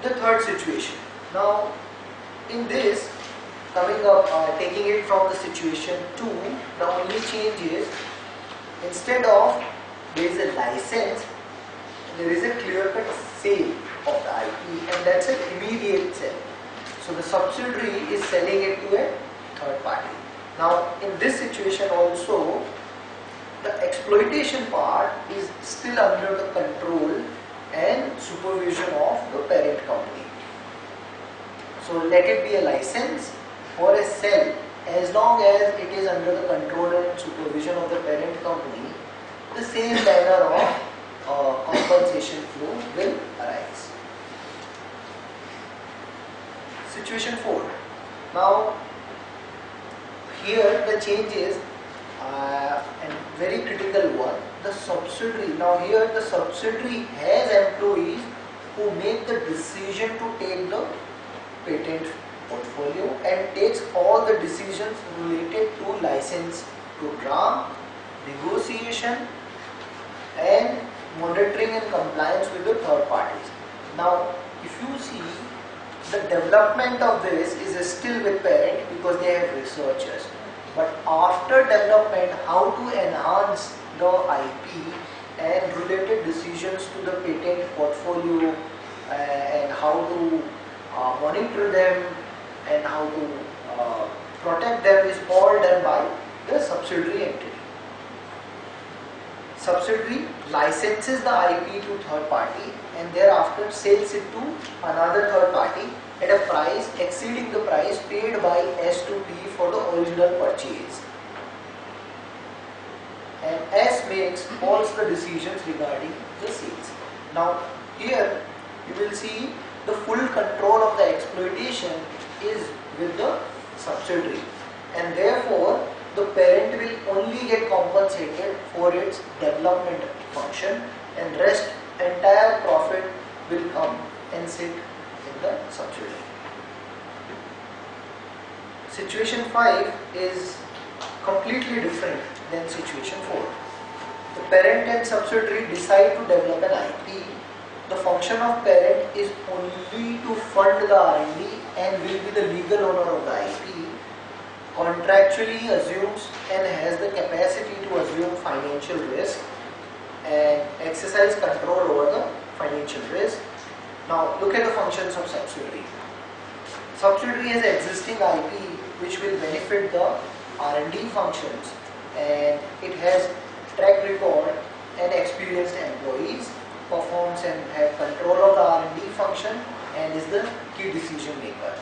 The third situation. Now, in this, coming up, taking it from the situation 2, the only change is, instead of there is a license, there is a clear-cut sale of the IP, and that's an immediate sale. So the subsidiary is selling it to a third party. Now, in this situation also, the exploitation part is still under the control and supervision of the parent company. So let it be a license or a sell, as long as it is under the control and supervision of the parent company, the same manner of compensation flow will arise. Situation 4. Now, here the change is a very critical one. The subsidiary. Now here the subsidiary has employees who make the decision to take the patent portfolio and takes all the decisions related to license program, negotiation, and monitoring and compliance with the third parties. Now, if you see, the development of this is still with parent because they have researchers. But after development, how to enhance the IP and related decisions to the patent portfolio and how to monitor them and how to protect them is all done by the subsidiary entity. Subsidiary licenses the IP to third party and thereafter sells it to another third party at a price exceeding the price paid by S to P for the original purchase. And S makes all the decisions regarding the sales. Now here you will see the full control of the exploitation is with the subsidiary, and therefore the parent will only get compensated for its development function, and rest entire profit will come and sit in the subsidiary. Situation 5 is completely different than situation 4. The parent and subsidiary decide to develop an IP. The function of parent is only to fund the R&D and will be the legal owner of the IP, contractually assumes and has the capacity to assume financial risk and exercise control over the financial risk. Now look at the functions of subsidiary. Subsidiary has existing IP which will benefit the R&D functions, and it has track record and experienced employees, performs and have control of the R&D function, and is the key decision maker.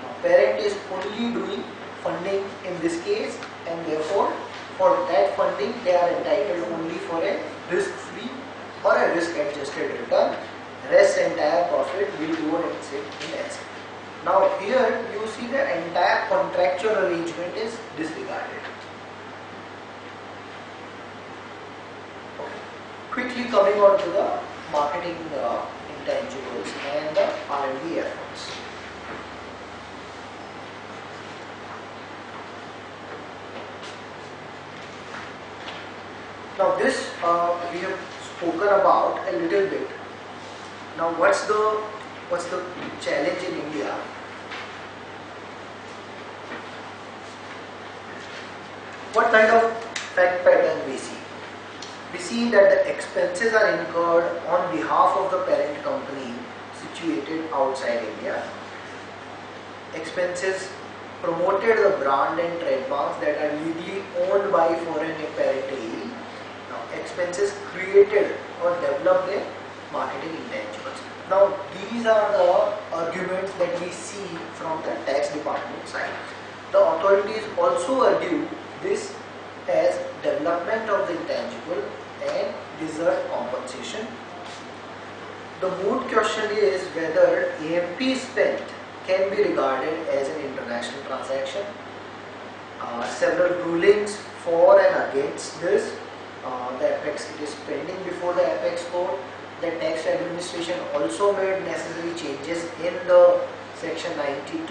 Now, parent is only doing funding in this case, and therefore for that funding they are entitled only for a risk-free or a risk-adjusted return. Rest entire profit will go and sit in S. Now here you see the entire contractual arrangement is disregarded. Okay. Quickly coming on to the marketing intangibles and the R&D efforts. Now this we have spoken about a little bit. Now what's the challenge in India? What kind of fact pattern we see? We see that the expenses are incurred on behalf of the parent company situated outside India. Expenses promoted the brand and trademarks that are legally owned by foreign apparently. Now, expenses created or developed their marketing intangibles. Now, these are the arguments that we see from the tax department side. The authorities also argue this as development of the intangible and deserved compensation. The moot question is whether AMP spent can be regarded as an international transaction. Several rulings for and against this. The apex, it is pending before the apex court. the tax administration also made necessary changes in the section 92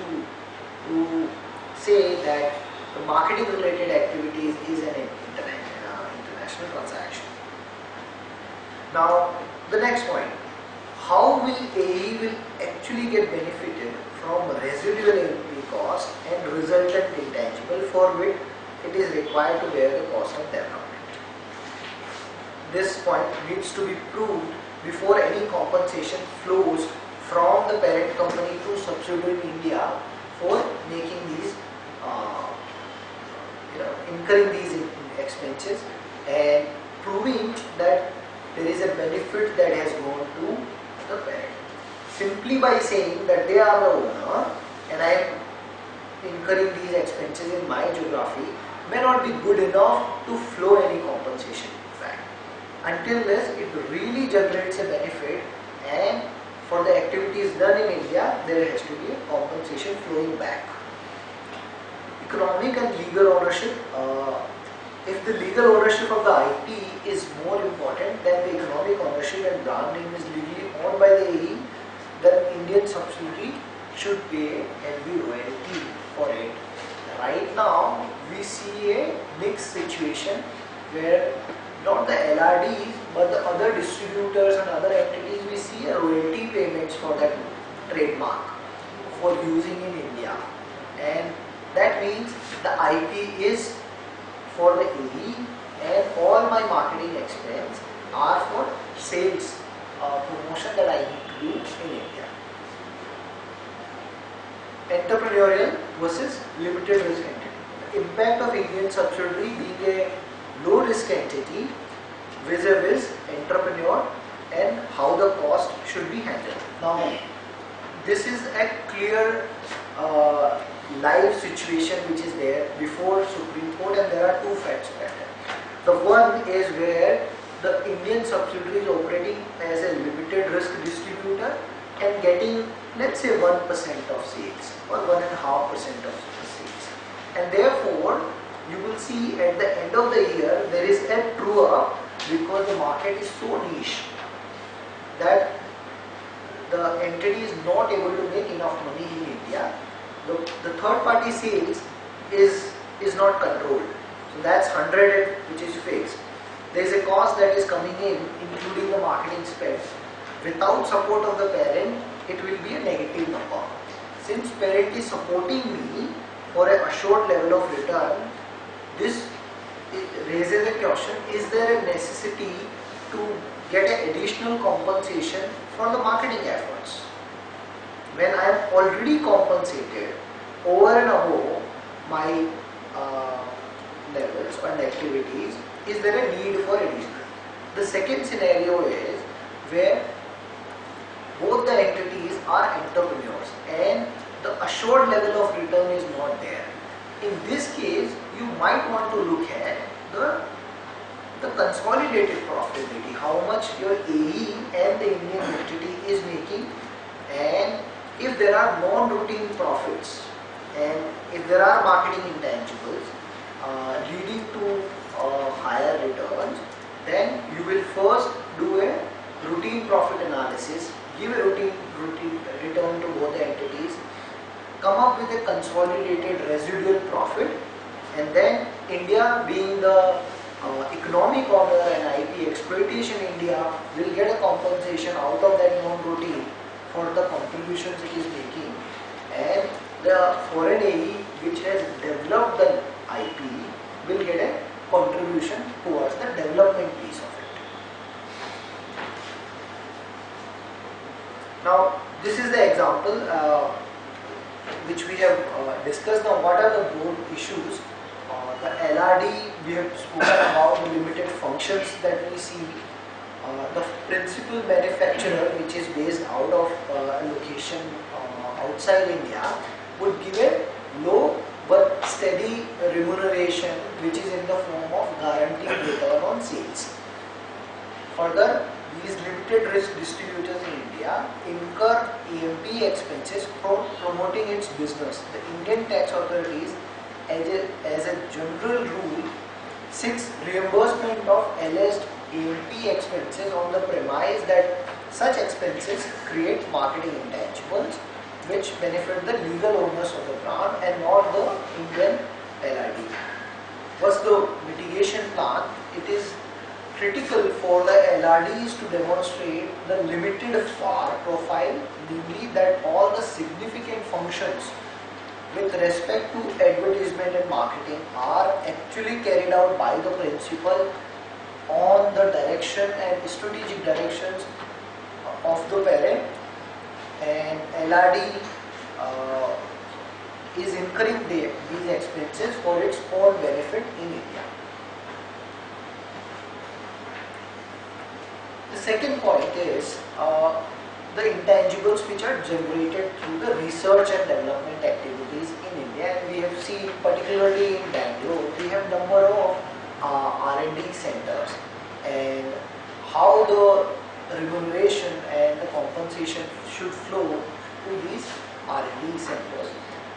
to say that the marketing related activities is an international transaction. Now the next point, how will AE will actually get benefited from residual entry cost and resultant intangible for which it is required to bear the cost of development. This point needs to be proved before any compensation flows from the parent company to subsidiary in India for making these, incurring these expenses and proving that there is a benefit that has gone to the parent. Simply by saying that they are the owner and I am incurring these expenses in my geography may not be good enough to flow any compensation back. Until this, it really generates a benefit, and for the activities done in India, there has to be a compensation flowing back. Economic and legal ownership. If the legal ownership of the IP is more important than the economic ownership and brand name is legally owned by the AE, then Indian subsidiary should pay heavy royalty for it. Right now, we see a mixed situation where not the LRDs but the other distributors and other entities, we see a royalty payments for that trademark for using in India, and that means the IP is for the AE and all my marketing expense are for sales promotion that I need to do in India. Entrepreneurial versus limited risk entity. The impact of Indian subsidiary being a low risk entity vis-a-vis entrepreneur and how the cost should be handled. Now, this is a clear live situation which is there before Supreme Court, and there are two facts pattern. The one is where the Indian subsidiary is operating as a limited risk distributor and getting, let's say, 1% of sales or 1.5% of sales, and therefore you will see at the end of the year there is a true up because the market is so niche that the entity is not able to make enough money in India. The third party sales is not controlled, so that's 100 which is fixed. There is a cost that is coming in including the marketing spend. Without support of the parent, it will be a negative number. Since parent is supporting me for a assured level of return, this raises a question, is there a necessity to get an additional compensation for the marketing efforts? When I am already compensated over and above my levels and activities, is there a need for additional? The second scenario is where both the entities are entrepreneurs and the assured level of return is not there. In this case, you might want to look at the consolidated profitability, how much your AE and the Indian entity is making, and if there are non-routine profits and if there are marketing intangibles leading to higher returns, then you will first do a routine profit analysis, give a routine return to both the entities, come up with a consolidated residual profit, and then India being the economic owner and IP exploitation India will get a compensation out of that non-routine for the contributions it is making, and the foreign AE which has developed the IP will get a contribution towards the development piece of it. Now, this is the example which we have discussed. Now, what are the broad issues? The LRD, we have spoken about the limited functions that we see. The principal manufacturer, which is based out of a location outside India, would give a low but steady remuneration, which is in the form of guaranteed return on sales. Further, these limited risk distributors in India incur EMP expenses for promoting its business. The Indian tax authorities, as a general rule, seeks reimbursement of alleged A&P expenses on the premise that such expenses create marketing intangibles which benefit the legal owners of the brand and not the Indian LRD. What's the mitigation plan? It is critical for the LRDs to demonstrate the limited FAR profile, namely that all the significant functions with respect to advertisement and marketing are actually carried out by the principal on the direction and strategic directions of the parent, and LRD is incurring these expenses for its own benefit in India. The second point is the intangibles which are generated through the research and development activities in India, and we have seen particularly in Bangalore we have number of R&D centers, and how the remuneration and the compensation should flow to these R&D centers.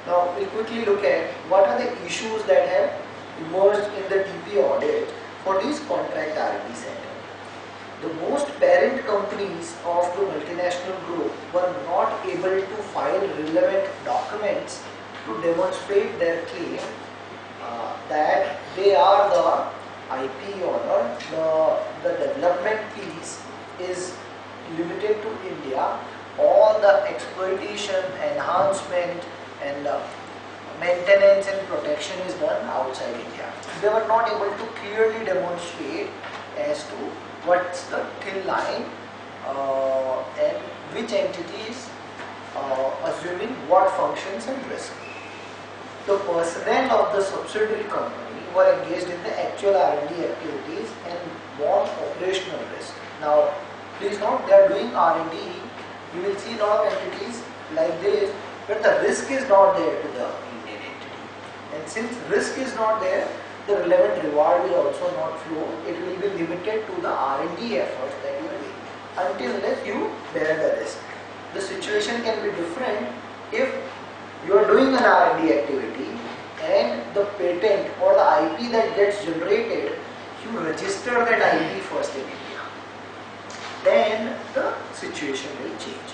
Now we'll quickly look at what are the issues that have emerged in the TP audit for these contract R&D centers. The most parent companies of the multinational group were not able to file relevant documents to demonstrate their claim that they are the IP owner. The development piece is limited to India. All the exploitation, enhancement and maintenance and protection is done outside India. They were not able to clearly demonstrate as to what's the thin line and which entities assuming what functions and risk. The personnel of the subsidiary company were engaged in the actual R&D activities and borne operational risk. Now, please note, they are doing R&D. You will see a lot of entities like this, but the risk is not there to the Indian entity. And since risk is not there, the relevant reward will also not flow. It will be limited to the R&D efforts that you are doing until unless you bear the risk. The situation can be different if you are doing an R&D activity and the patent or the IP that gets generated, you register that IP first in India. Then the situation will change.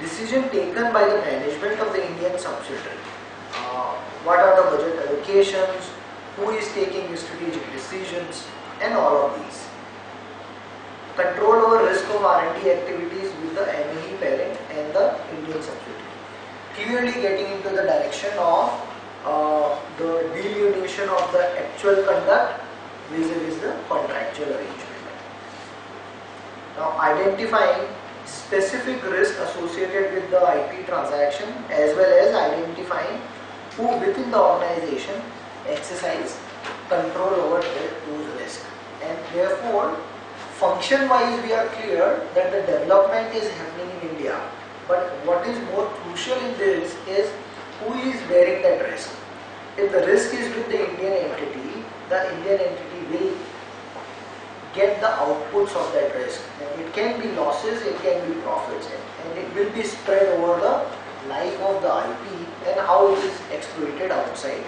Decision taken by the management of the Indian subsidiary. What are the budget allocations? Who is taking strategic decisions? And all of these. Control over risk of R&D activities with the MAE parent and the Indian subsidiary. Clearly getting into the direction of the delineation of the actual conduct vis-a-vis the contractual arrangement. Now, identifying specific risk associated with the IP transaction as well as identifying who within the organization exercise control over those risks. And therefore, function-wise we are clear that the development is happening in India. But what is more crucial in this is who is bearing that risk. If the risk is with the Indian entity will get the outputs of that risk. And it can be losses, it can be profits, and it will be spread over the life of the IP and how it is exploited outside.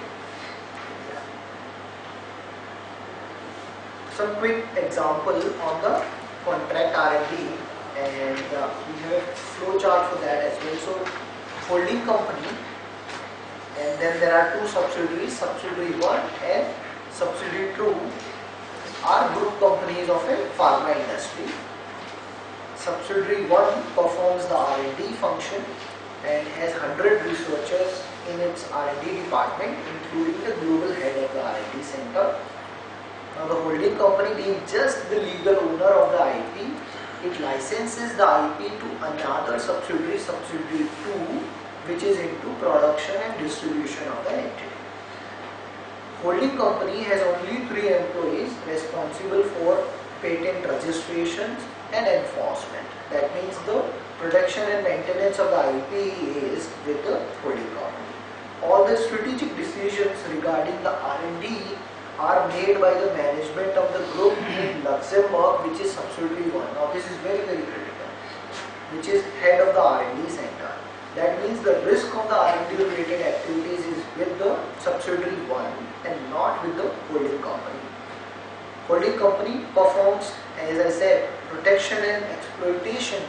Some quick example on the contract R&D, and we have a flow chart for that as well. So, holding company, and then there are two subsidiaries, subsidiary 1 and subsidiary 2 are group companies of a pharma industry. Subsidiary 1 performs the R&D function and has 100 researchers in its R&D department, including the global head of the R&D center. Now the holding company, being just the legal owner of the IP, it licenses the IP to another subsidiary, subsidiary 2, which is into production and distribution of the entity. Holding company has only 3 employees responsible for patent registrations and enforcement. That means the production and maintenance of the IP is with the holding company. All the strategic decisions regarding the R&D are made by the management of the group in Luxembourg, which is subsidiary 1. Now this is very, very critical, which is head of the R&D center. That means the risk of the R&D related activities is with the subsidiary 1 and not with the holding company. Holding company performs, as I said, protection and exploitation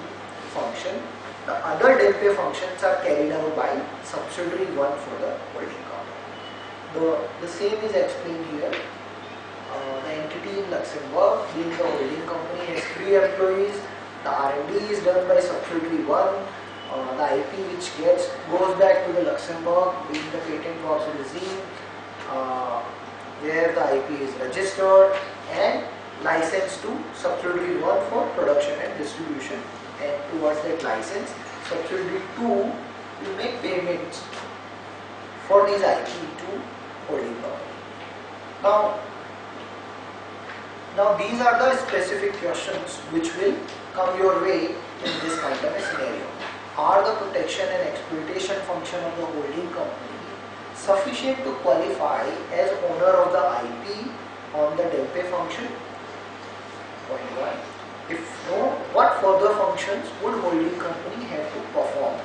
function. The other del P functions are carried out by subsidiary one for the holding company. The same is explained here. The entity in Luxembourg, being the holding company, has 3 employees. The R&D is done by subsidiary one. The IP which goes back to the Luxembourg, being the patent box regime, where the IP is registered and licensed to subsidiary one for production and distribution. And towards that license, subsidiary 2 will make payments for these IP to holding company. Now these are the specific questions which will come your way in this kind of a scenario. Are the protection and exploitation function of the holding company sufficient to qualify as owner of the IP on the del P function? Point 1. If no, what further functions would holding company have to perform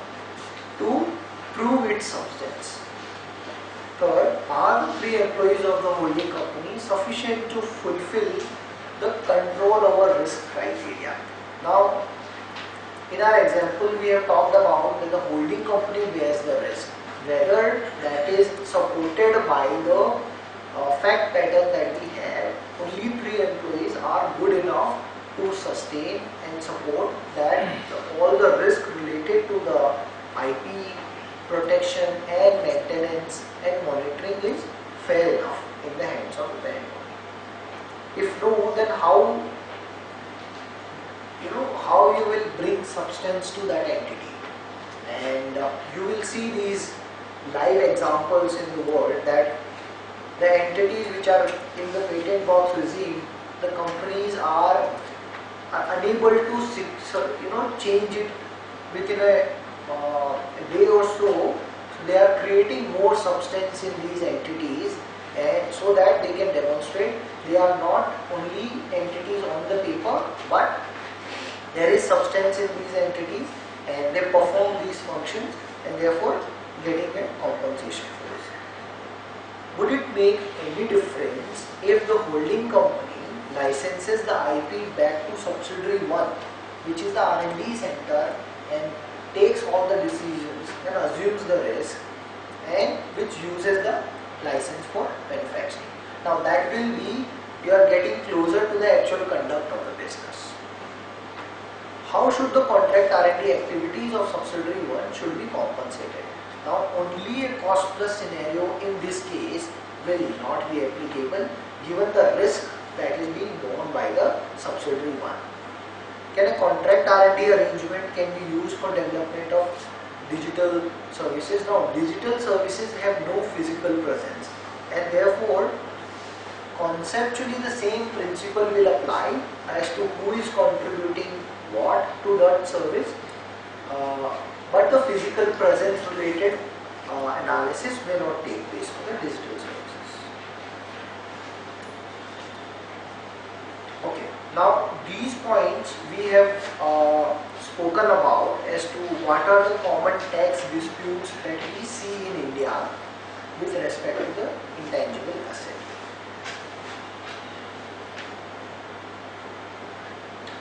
to prove its substance? Third, are the 3 employees of the holding company sufficient to fulfill the control over risk criteria? Now, in our example, we have talked about that the holding company bears the risk, whether that is supported by the fact pattern that we have. Only 3 employees are good enough to sustain and support that all the risk related to the IP protection and maintenance and monitoring is fair enough in the hands of the parent company. If no, then how you will bring substance to that entity? And you will see these live examples in the world that the entities which are in the patent box regime, the companies are unable to change it within a day or so. They are creating more substance in these entities, and so that they can demonstrate they are not only entities on the paper, but there is substance in these entities and they perform these functions, and therefore getting a compensation for this. Would it make any difference if the holding company licenses the IP back to subsidiary 1, which is the R&D center, and takes all the decisions and assumes the risk, and which uses the license for manufacturing? Now that will be, you are getting closer to the actual conduct of the business. How should the contract R&D activities of subsidiary 1 should be compensated? Now only a cost plus scenario in this case will not be applicable given the risk that is being borne by the subsidiary 1. Can a contract R&D arrangement can be used for development of digital services? Now digital services have no physical presence, and therefore conceptually the same principle will apply as to who is contributing what to that service, but the physical presence related analysis may not take place for the digital services. Okay, now these points we have spoken about as to what are the common tax disputes that we see in India with respect to the intangible asset.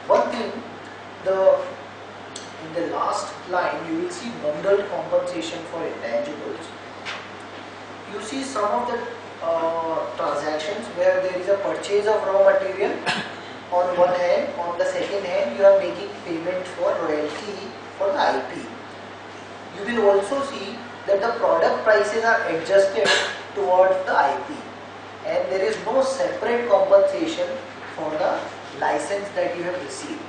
One thing, in the last line you will see bundled compensation for intangibles. You see some of the transactions where there is a purchase of raw material on one hand, on the second hand you are making payment for royalty for the IP. You will also see that the product prices are adjusted towards the IP, and there is no separate compensation for the license that you have received,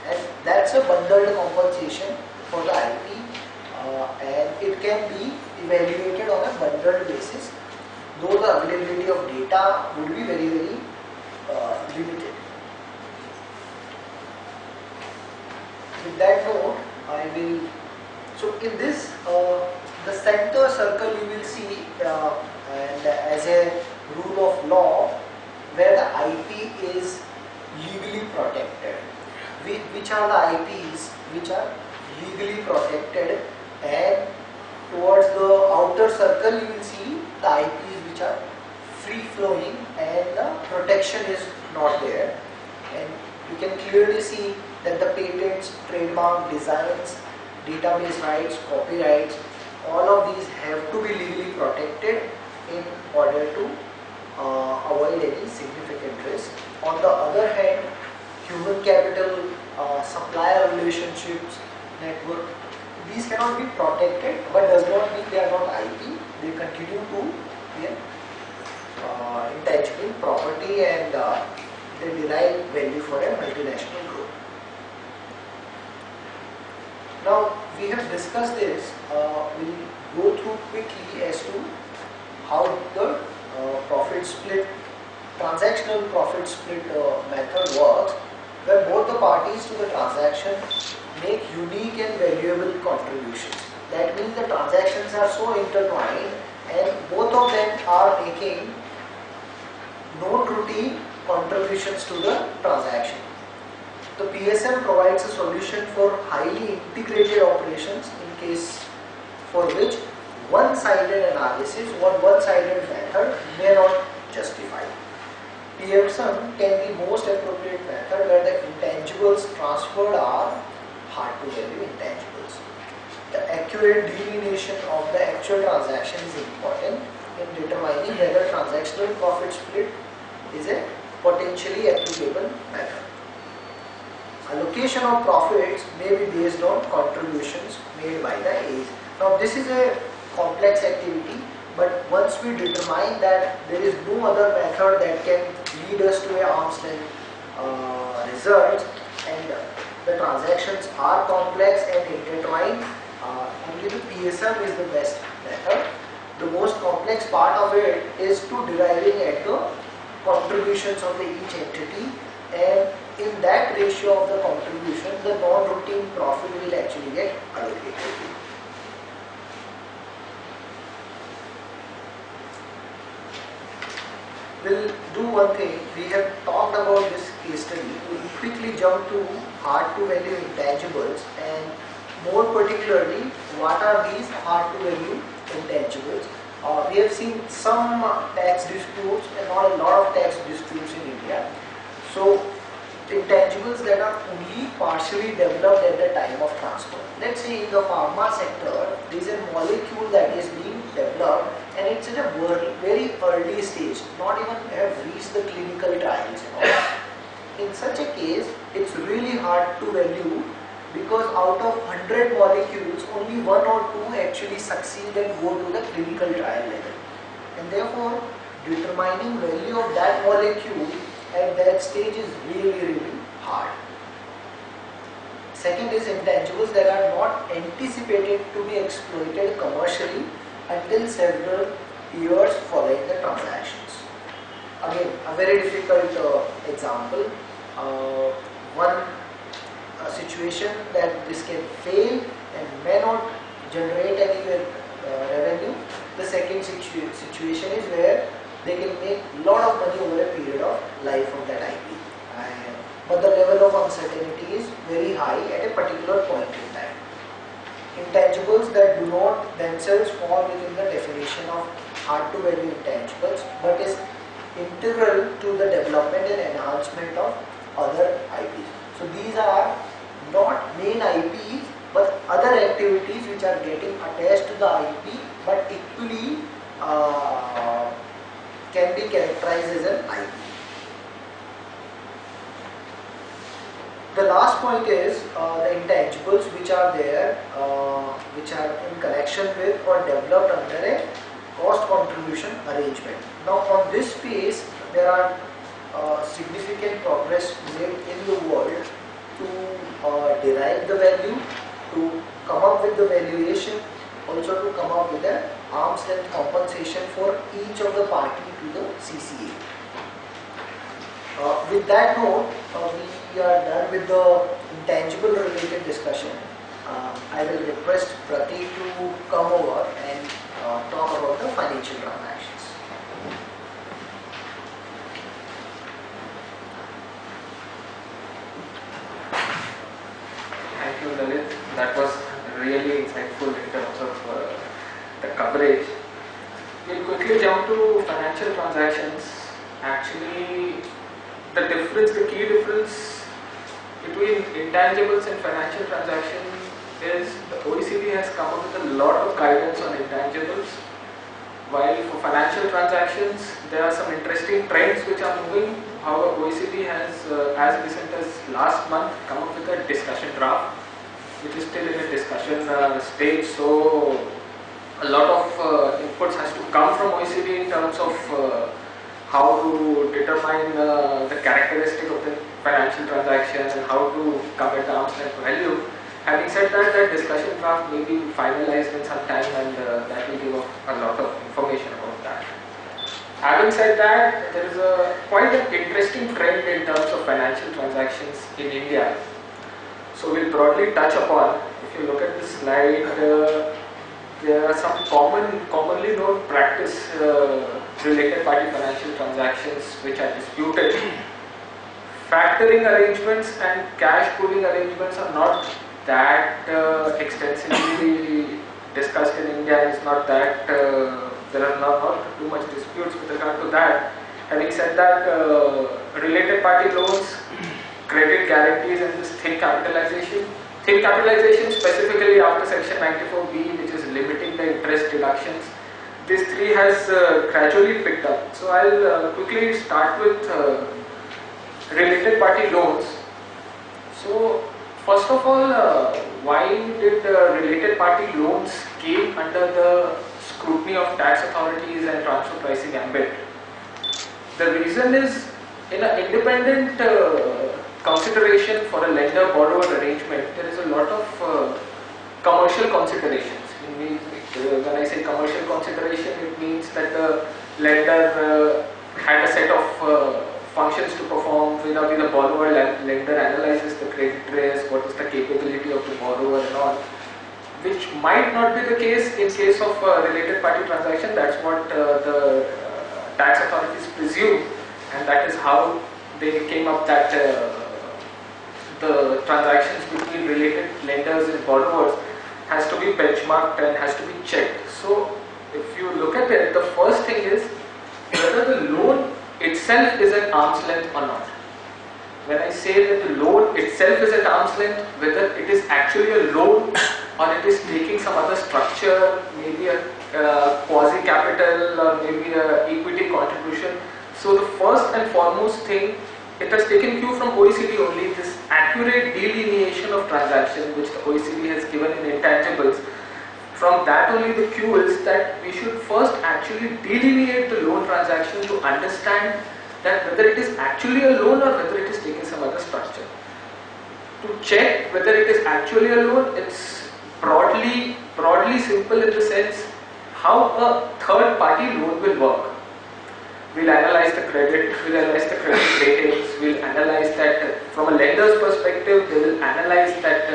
and that's a bundled compensation for the IP, and it can be evaluated on a bundled basis, though the availability of data would be very limited. With that note, I will, so in this the center circle you will see, and as a rule of law, where the IP is legally protected. Which are the IPs which are legally protected, and towards the outer circle you will see the IPs which are free flowing and the protection is not there. And you can clearly see that the patents, trademark, designs, database rights, copyrights, all of these have to be legally protected in order to avoid any significant risk. On the other hand, human capital, supplier relationships, network, these cannot be protected, but does not mean they are not IP. They continue to be intangible property, and they derive value for a multinational group. Now we have discussed this. We'll go through quickly as to how the profit split, transactional profit split method works, where both the parties to the transaction make unique and valuable contributions. That means the transactions are so intertwined and both of them are making non-routine contributions to the transaction. The PSM provides a solution for highly integrated operations in case for which one-sided analysis or one-sided method may not justify. PSM can be most appropriate method where the intangibles transferred are hard to value intangibles. The accurate delineation of the actual transaction is important in determining whether transactional profit split is a potentially applicable method. Allocation of profits may be based on contributions made by the A's. Now this is a complex activity, but once we determine that there is no other method that can lead us to a arm's length result, and the transactions are complex and intertwined, only the PSM is the best method. The most complex part of it is to deriving at the contributions of each entity, and in that ratio of the contribution, the non-routine profit will actually get allocated. We'll do one thing. We have talked about this case study. We'll quickly jump to hard to value intangibles, and more particularly, what are these hard to value intangibles? We have seen some tax disputes and not a lot of tax disputes in India. So, intangibles that are only partially developed at the time of transfer. Let's say in the pharma sector, there is a molecule that is being developed and it's in a very early stage, not even have reached the clinical trials. In such a case, it's really hard to value, because out of 100 molecules, only 1 or 2 actually succeed and go to the clinical trial level. And therefore, determining value of that molecule at that stage is really hard. Second is intangibles that are not anticipated to be exploited commercially until several years following the transactions. Again, a very difficult example. One situation that this can fail and may not generate any revenue. The second situation is where they can make a lot of money over a period of life of that IP. But the level of uncertainty is very high at a particular point in time. Intangibles that do not themselves fall within the definition of hard to value intangibles, but is integral to the development and enhancement of other IPs. So these are not main IPs, but other activities which are getting attached to the IP, but equally can be characterized as an IP. The last point is the intangibles which are there, which are in connection with or developed under a cost contribution arrangement. Now on this space, there are significant progress made in the world to derive the value, to come up with the valuation, also to come up with an arm's length compensation for each of the party to the CCA. With that note, we are done with the intangible related discussion. I will request Pratik to come over and talk about the financial transactions. Thank you, Lalit. That was really insightful in terms of the coverage. We'll quickly jump to financial transactions. Actually, the difference, the key difference between intangibles and financial transactions is the OECD has come up with a lot of guidance on intangibles, while for financial transactions there are some interesting trends which are moving. However, OECD has, as recent as last month, come up with a discussion draft, which is still in a discussion stage. So a lot of inputs has to come from OECD in terms of how to determine the characteristic of the financial transaction and how to come at the arm's length value. Having said that, that discussion draft may be finalized in some time, and that will give a lot of information about that. Having said that, there is quite an interesting trend in terms of financial transactions in India. So we'll broadly touch upon, if you look at this slide, there are some commonly known practice related party financial transactions which are disputed. Factoring arrangements and cash pooling arrangements are not that extensively discussed in India. It's not that there are not too much disputes with regard to that. Having said that, related party loans, credit guarantees, and this thin capitalization. Thin capitalization specifically after section 94B, which is limiting the interest deductions. This three has gradually picked up. So I'll quickly start with related party loans. So first of all, why did related party loans came under the scrutiny of tax authorities and transfer pricing ambit? The reason is, in an independent consideration for a lender-borrower arrangement, there is a lot of commercial considerations. When I say commercial consideration, it means that the lender had a set of functions to perform. Without the borrower, lender analyzes the credit risk, what is the capability of the borrower and all, which might not be the case in case of related party transaction. That's what the tax authorities presume, and that is how they came up that the transactions between related lenders and borrowers has to be benchmarked and has to be checked. So if you look at it, the first thing is whether the loan itself is at arm's length or not. When I say that the loan itself is at arm's length, whether it is actually a loan or it is taking some other structure, maybe a quasi-capital or maybe a equity contribution. So the first and foremost thing, it has taken cue from OECD only, this accurate delineation of transaction which the OECD has given in intangibles. From that only the cue is that we should first actually delineate the loan transaction to understand that whether it is actually a loan or whether it is taking some other structure. To check whether it is actually a loan, it's broadly simple in the sense how a third party loan will work. We'll analyze the credit, ratings, we'll analyze that from a lender's perspective, they will analyze that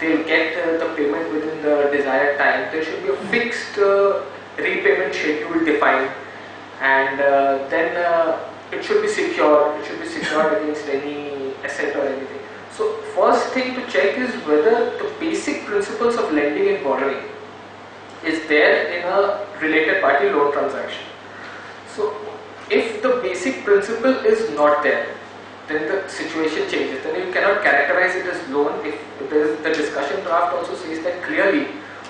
they'll get the payment within the desired time. There should be a fixed repayment schedule defined, and then it should be secured. It should be secured against any asset or anything. So first thing to check is whether the basic principles of lending and borrowing is there in a related party loan transaction. So if the basic principle is not there, then the situation changes. Then you cannot characterize it as loan. If the discussion draft also says that clearly,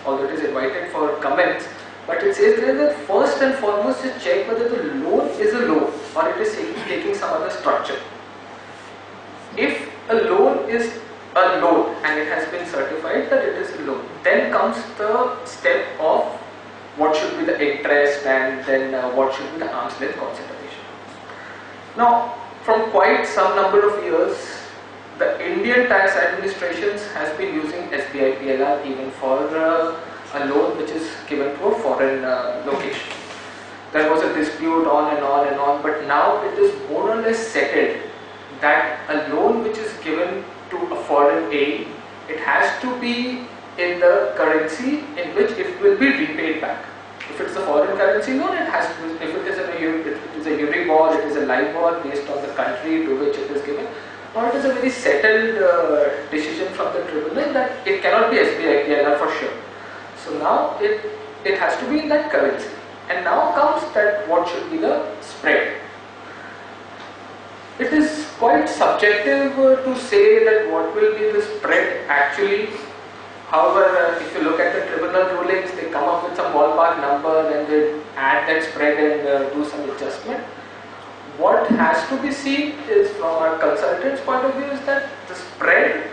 although it is invited for comments, but it says there that first and foremost is check whether the loan is a loan or it is taking some other structure. If a loan is a loan and it has been certified that it is a loan, then comes the step of what should be the interest and then what should be the arm's length consideration. Now, from quite some number of years, the Indian tax administrations has been using SBI PLR even for a loan which is given to a foreign location. There was a dispute on and on and on, but now it is more or less settled that a loan which is given to a foreign aid, it has to be in the currency in which it will be repaid back. If it's a foreign currency loan, it has to. If it is a Euribor, it is a LIBOR based on the country to which it is given, or it is a very settled decision from the tribunal that it cannot be SBI PLR for sure. So now it has to be in that currency. And now comes that what should be the spread. It is quite subjective to say that what will be the spread actually. However, if you look at the tribunal rulings, they come up with some ballpark number, then they add that spread and do some adjustment. What has to be seen is, from our consultant's point of view, is that the spread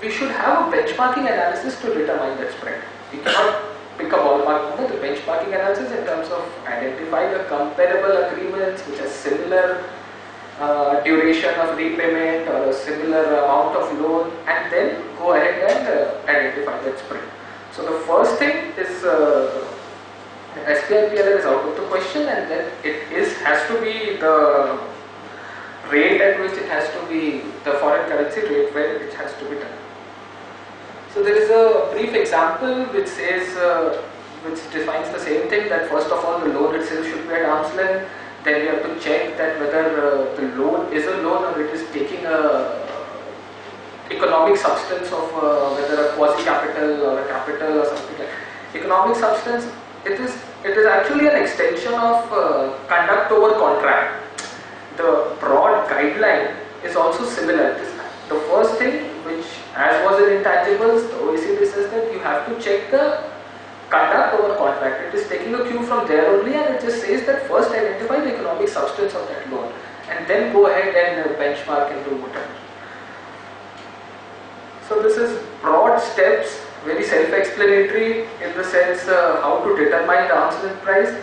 we should have a benchmarking analysis to determine that spread. We cannot pick a ballpark number. The benchmarking analysis in terms of identifying the comparable agreements which are similar duration of repayment or a similar amount of loan, and then go ahead and identify that spread. So the first thing is SBI PLR is out of the question, and then has to be the rate at which it has to be, the foreign currency rate where it has to be done. So there is a brief example which says, which defines the same thing, that first of all the loan itself should be at arm's length. Then you have to check that whether the loan is a loan or it is taking a economic substance of whether a quasi-capital or a capital or something like that. Economic substance, it is actually an extension of conduct over contract. The broad guideline is also similar. It is the first thing, which, as was in intangibles, the OECD says that you have to check the conduct over contract. It is taking a cue from there only, and it just says that first identify the economic substance of that loan and then go ahead and benchmark and do whatever. So this is broad steps, very self-explanatory in the sense how to determine the arm's length price.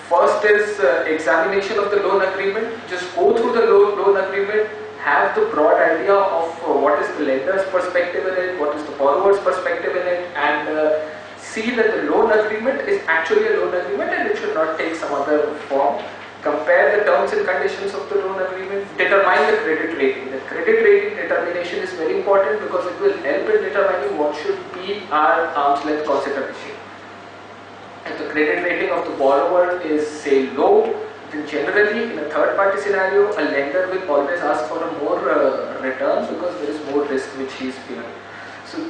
First is examination of the loan agreement. Just go through the loan agreement, have the broad idea of what is the lender's perspective in it, what is the borrower's perspective in it, and see that the loan agreement is actually a loan agreement and it should not take some other form. Compare the terms and conditions of the loan agreement, determine the credit rating. The credit rating determination is very important because it will help in determining what should be our arm's length consideration. If the credit rating of the borrower is, say, low, then generally in a third party scenario, a lender will always ask for a more return because there is more risk which he is bearing. So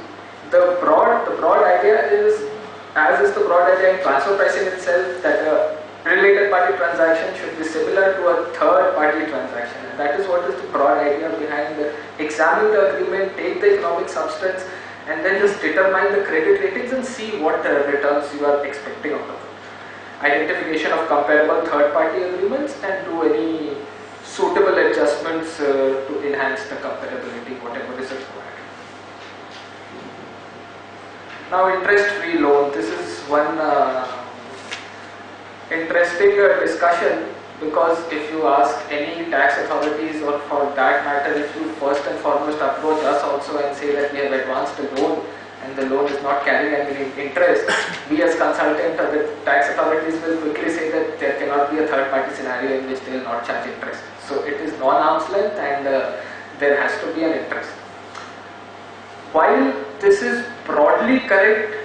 the broad idea is, as is the broad idea in transfer pricing itself, that a related party transaction should be similar to a third party transaction, and that is what is the broad idea behind examining the agreement, take the economic substance, and then just determine the credit ratings and see what returns you are expecting out of it. Identification of comparable third party agreements and do any suitable adjustments to enhance the comparability, whatever is required. Now, interest-free loan. This is one interesting discussion, because if you ask any tax authorities, or for that matter, if you first and foremost approach us also and say that we have advanced a loan and the loan is not carrying any interest, we as consultant or the tax authorities will quickly say that there cannot be a third party scenario in which they will not charge interest. So it is non-arm's length and there has to be an interest. While this is broadly correct,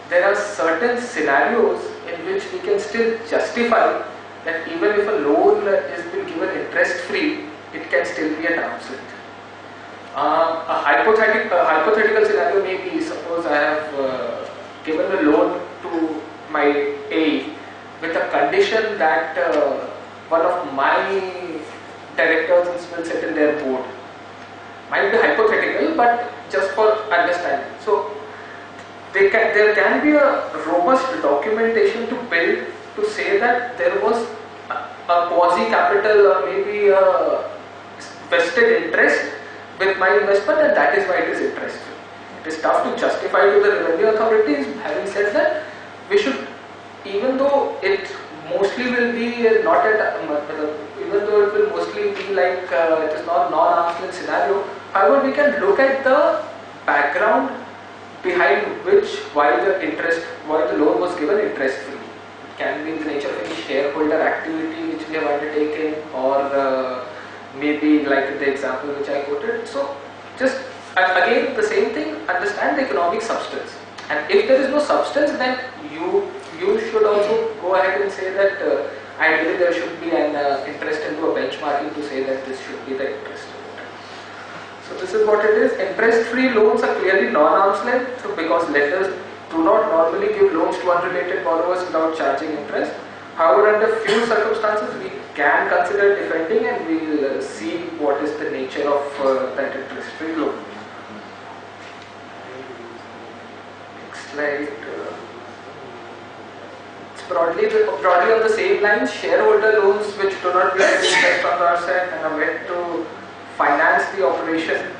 there are certain scenarios in which we can still justify that even if a loan is been given interest free, it can still be at arm's length. A hypothetical scenario may be, suppose I have given a loan to my AE with a condition that one of my directors will sit in their board. Might be hypothetical, but just for understanding. So there can be a robust documentation to build to say that there was a quasi-capital or maybe a vested interest with my investment, and that is why it is interest free. It is tough to justify to the revenue authorities. Having said that, we should, even though it mostly will be not at, even though it will mostly be like it is not non-arm's length scenario, however, we can look at the background behind why the loan was given interest free. It can be in the nature of any shareholder activity which we have undertaken, or maybe like the example which I quoted. So just again the same thing, understand the economic substance, and if there is no substance, then you should also go ahead and say that ideally there should be an interest into a benchmarking to say that this should be the interest. So this is what it is. Interest-free loans are clearly non-arm's length because lenders do not normally give loans to unrelated borrowers without charging interest. However, under few circumstances, we can consider defending, and we'll see what is the nature of that interest-free loan. Next slide. It's broadly on the same lines. Shareholder loans which do not bear interest on our side and are meant to finance the operation.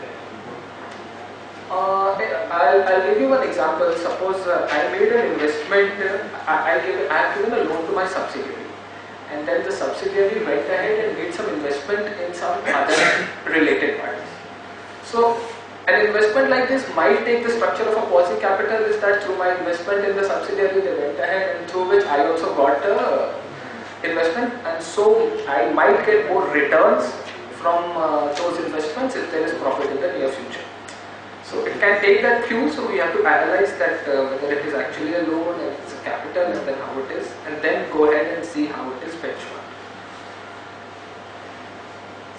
I'll give you one example. Suppose I made an investment, I have given a loan to my subsidiary, and then the subsidiary went ahead and made some investment in some other related parties. So an investment like this might take the structure of a quasi capital, is that through my investment in the subsidiary they went ahead and through which I also got investment, and so I might get more returns from those investments if there is profit in the near future. So it can take that cue, so we have to analyze that whether it is actually a loan, if it's a capital, and then how it is, and then go ahead and see how it is benchmarked.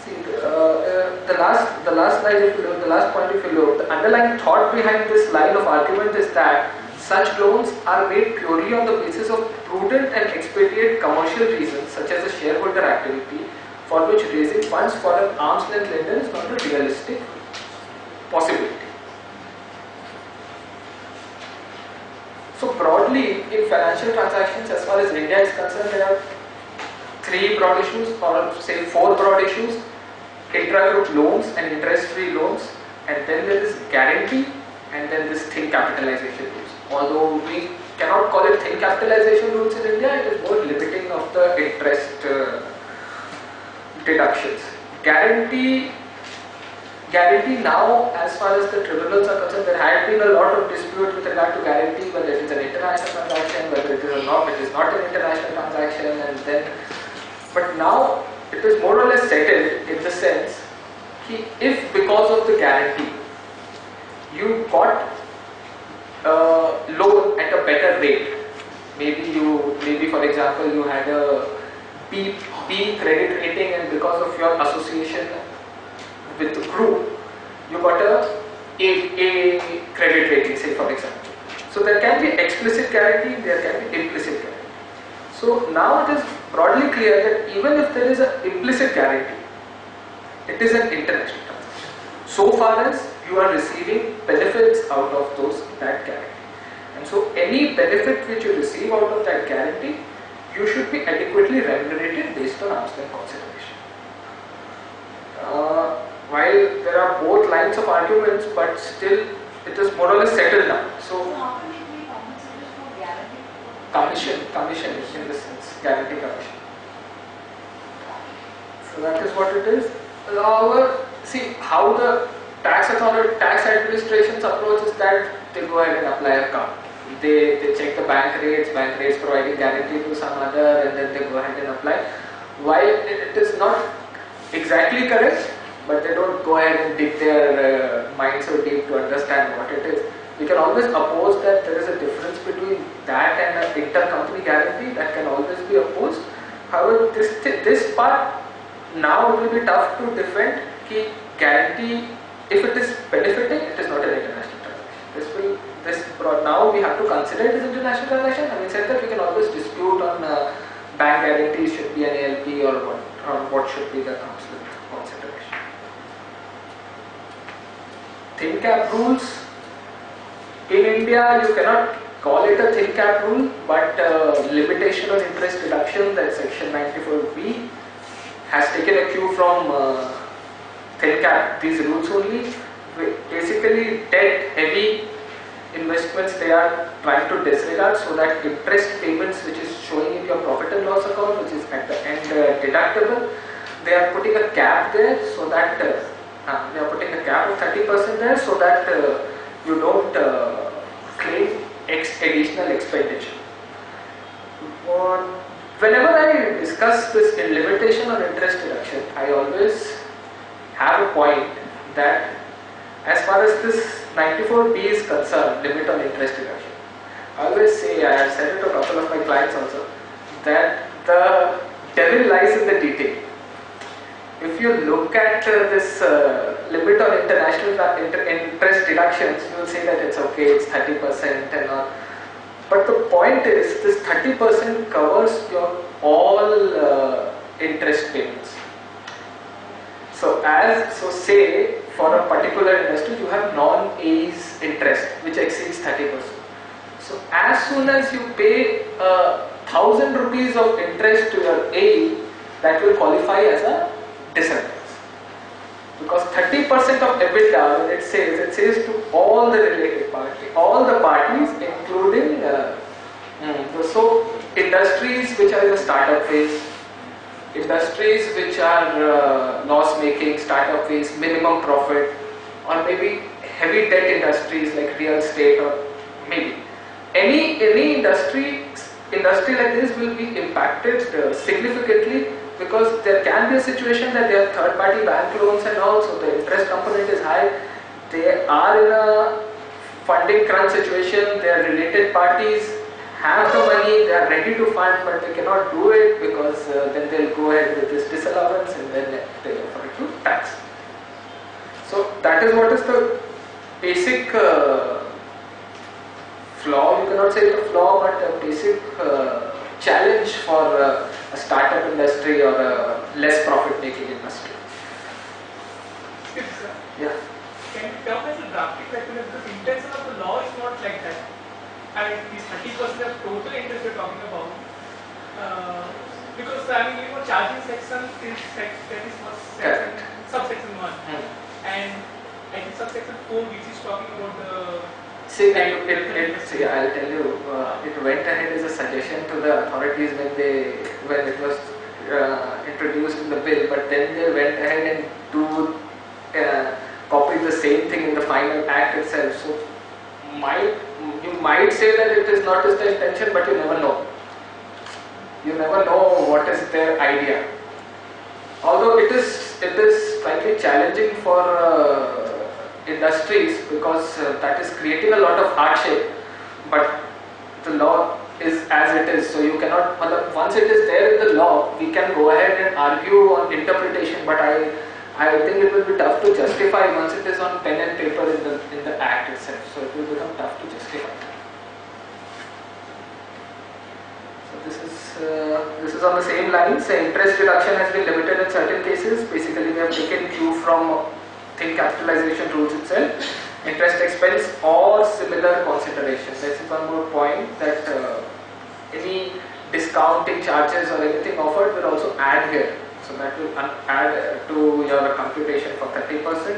See, the last slide, if you look, the last point, if you look, the underlying thought behind this line of argument is that such loans are made purely on the basis of prudent and expedient commercial reasons, such as a shareholder activity, for which raising funds for an arm's length lender is not a realistic possibility. So broadly, in financial transactions, as far as India is concerned, there are three broad issues, or say four broad issues: intra-group loans and interest-free loans, and then there is guarantee, and then this thin capitalization rules. Although we cannot call it thin capitalization rules in India, it is more limiting of the interest deductions. Guarantee now, as far as the tribunals are concerned, there had been a lot of dispute with regard to guarantee, whether it is an international transaction, whether it is not an international transaction, and then, but now it is more or less settled in the sense that if because of the guarantee you got a loan at a better rate, maybe for example you had a B credit rating, and because of your association with the group, you got a credit rating, say for example. So there can be explicit guarantee, there can be implicit guarantee. So now it is broadly clear that even if there is an implicit guarantee, it is an international transaction, so far as you are receiving benefits out of that guarantee. And so any benefit which you receive out of that guarantee, you should be adequately remunerated based on arm's length consideration. While there are both lines of arguments, but still it is more or less settled now. So how can it be compensated for guarantee? Commission in the sense, guarantee commission. So that is what it is. However, see how the tax administration's approach is that they go ahead and apply a cap. They check the bank rates providing guarantee to some other, and then they go ahead and apply. While it is not exactly correct, but they don't go ahead and dig their mind so deep to understand what it is. We can always oppose that there is a difference between that and an intercompany guarantee. That can always be opposed. However, this part now it will be tough to defend. Guarantee, if it is benefiting, it is not an international transaction. Now we have to consider it as international transaction. Having said that, we can always dispute on bank guarantees should be an ALP or what should be the arm's length consideration. Thin cap rules. In India, you cannot call it a thin cap rule, but limitation on interest deduction, that section 94B, has taken a cue from thin cap. These rules only, basically debt heavy investments they are trying to disregard, so that interest payments which is showing in your profit and loss account, which is at the end deductible, they are putting a cap there, so that they are putting a cap of 30% there, so that you don't claim additional expenditure. Whenever I discuss this limitation on interest deduction, I always have a point that as far as this 94B is concerned, limit on interest deduction, I always say, I have said it to a couple of my clients also, that the devil lies in the detail. If you look at this limit on international interest deductions, you will say that it's okay, it's 30% and all. But the point is, this 30% covers your all interest payments. So say for a particular industry you have non-AE's interest which exceeds 30%. So as soon as you pay 1,000 rupees of interest to your AE, that will qualify as a disinterest. Because 30% of EBITDA, when it says to all the related parties, all the parties including so industries which are in the startup phase, industries which are loss making, startup phase, minimum profit, or maybe heavy debt industries like real estate, or maybe any industry like this will be impacted significantly, because there can be a situation that they have third party bank loans and all, so the interest component is high, they are in a funding crunch situation, their related parties have the money, they are ready to fund, but they cannot do it because then they'll go ahead with this disallowance and then they'll offer it to tax. So that is what is the basic flaw, you cannot say it's a flaw, but a basic challenge for a startup industry or a less profit making industry. Yes, sir. Yeah. Can you term as a drafting mechanism? Because the intention of the law is not like that. I mean, these 30% of total interest you're talking about. Because charging section is section, subsection 1. And I think subsection 4 which is talking about the... See, I'll tell you, it went ahead as a suggestion to the authorities when it was introduced in the bill, but then they went ahead and copied the same thing in the final act itself. So you might say that it is not just the intention, but you never know. You never know what is their idea. Although it is slightly challenging for industries, because that is creating a lot of hardship, but the law is as it is, so you cannot, once it is there in the law, we can go ahead and argue on interpretation, but I think it will be tough to justify once it is on pen and paper in the act itself, so it will become tough to justify. So this is on the same lines. Interest deduction has been limited in certain cases. Basically, we have taken cue from thin capitalization rules itself. Interest expense or similar considerations. This is one more point, that any discounting charges or anything offered will also add here. So that will add to your computation for 30%.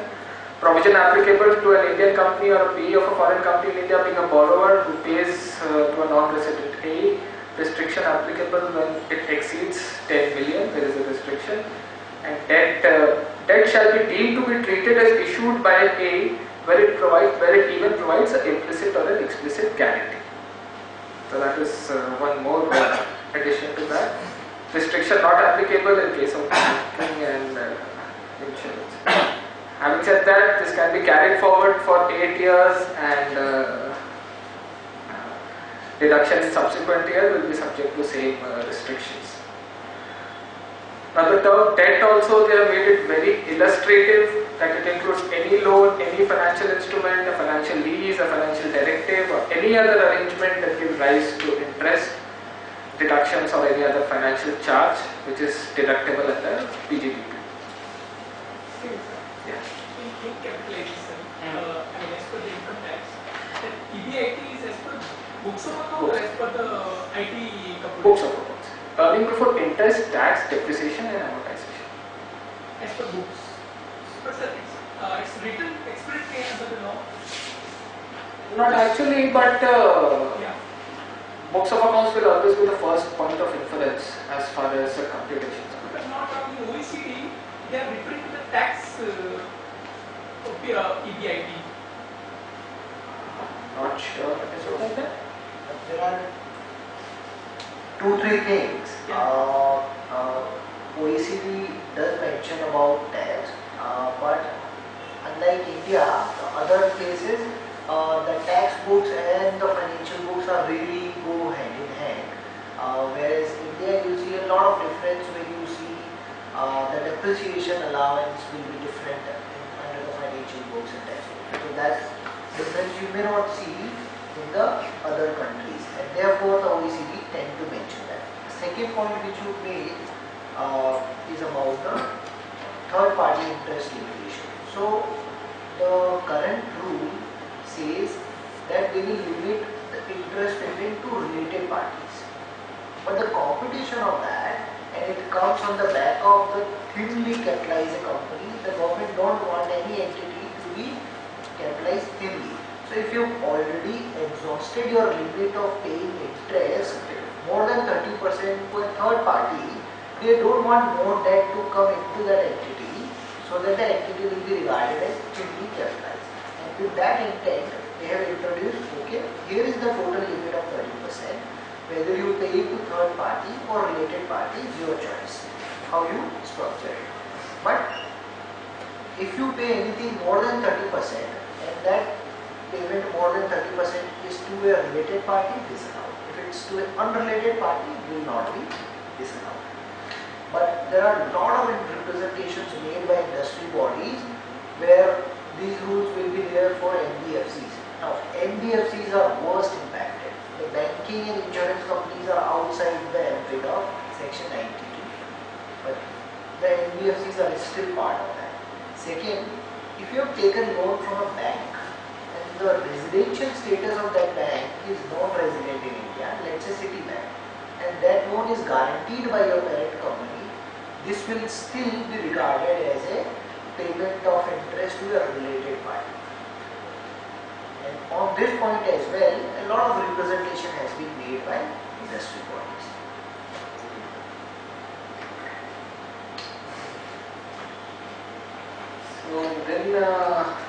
Provision applicable to an Indian company or a PE of a foreign company in India being a borrower who pays to a non-resident A. Restriction applicable when it exceeds 10 million, there is a restriction. And debt shall be deemed to be treated as issued by A where it even provides an implicit or an explicit guarantee. So that is one more addition to that. Restriction not applicable in case of banking and insurance. Having said that, this can be carried forward for 8 years, and deduction in subsequent year will be subject to same restrictions. Now the term debt also, they have made it very illustrative, that it includes any loan, any financial instrument, a financial lease, a financial directive, or any other arrangement that gives rise to interest, deductions, or any other financial charge which is deductible under PGBP. Yeah. In capitalization, as per the income tax, that EBIT is as per books of account or as per the IT component? Books of accounts. Earning before interest, tax, depreciation and amortization. As per books. But sir, it's written explicitly under the law? Not actually, but Yeah. books of accounts will always be the first point of inference as far as computations are. But not talking OECD, they are referring to the tax EBIT. Not sure. Is it like that? There are 2-3 things. OECD does mention about tax, but unlike India, the other places, the tax books and the financial books are really go hand in hand. Whereas India, you see a lot of difference when you see the depreciation allowance will be different under the financial books and tax books. So that difference you may not see in the other countries, and therefore the OECD tend to mention that. The second point which you made is about the third party interest limitation. So the current rule says that they will limit the interest payment to related parties. But the competition of that, and it comes on the back of the thinly capitalized company, the government don't want any entity to be capitalized thinly. So if you've already exhausted your limit of paying interest more than 30% to a third party, they don't want more debt to come into that entity, so that the entity will be regarded as thinly capitalized. And with that intent, they have introduced, okay, here is the total limit of 30%. Whether you pay it to third party or related party is your choice, how you structure it. But if you pay anything more than 30% and that payment more than 30% is to a related party, disallowed. If it's to an unrelated party, it will not be disallowed. But there are a lot of representations made by industry bodies where these rules will be there for NBFCs. Now, NBFCs are worst impacted. The banking and insurance companies are outside the ambit of Section 92, but the NBFCs are still part of that. Second, if you have taken loan from a bank and the residential status of that bank is non-resident in India, let's say Citibank, and that loan is guaranteed by your parent company, this will still be regarded as a payment of interest to a related party. And on this point as well, a lot of representation has been made by industry bodies. So then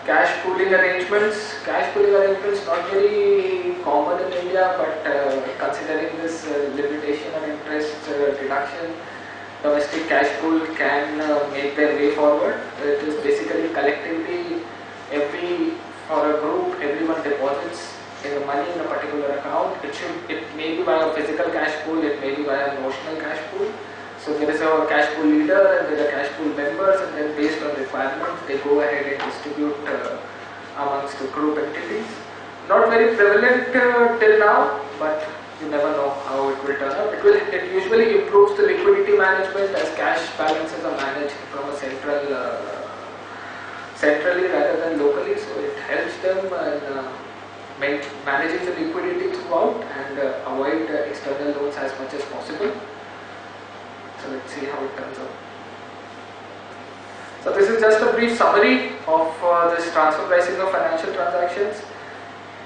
cash pooling arrangements. Cash pooling arrangements not very common in India, but considering this limitation on interest deduction, domestic cash pool can make their way forward. It is basically collectively for a group, everyone deposits in the money in a particular account. It may be by a physical cash pool, it may be by a notional cash pool. So there is a cash pool leader and there are cash pool members, and then based on requirements they go ahead and distribute amongst the group entities. Not very prevalent till now, but you never know how it will turn out. It usually improves the liquidity management as cash balances are managed from a centrally rather than locally, so it helps them in managing the liquidity throughout and avoid external loans as much as possible. So let's see how it turns out. So this is just a brief summary of this transfer pricing of financial transactions.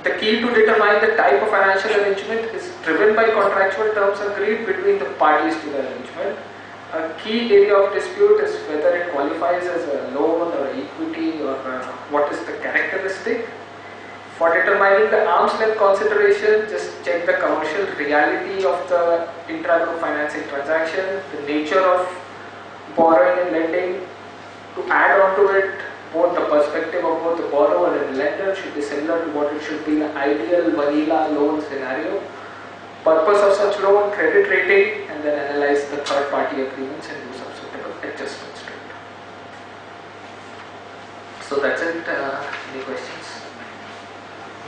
The key to determine the type of financial arrangement is driven by contractual terms agreed between the parties to the arrangement. A key area of dispute is whether it qualifies as a loan or equity or what is the characteristic. For determining the arm's length consideration, just check the commercial reality of the intra-group financing transaction, the nature of borrowing and lending. To add on to it, both the perspective of both the borrower and lender should be similar to what it should be in an ideal vanilla loan scenario. Purpose of such loan, credit rating, and then analyze the third party agreements and do some suitable adjustments to it. So that's it. Any questions?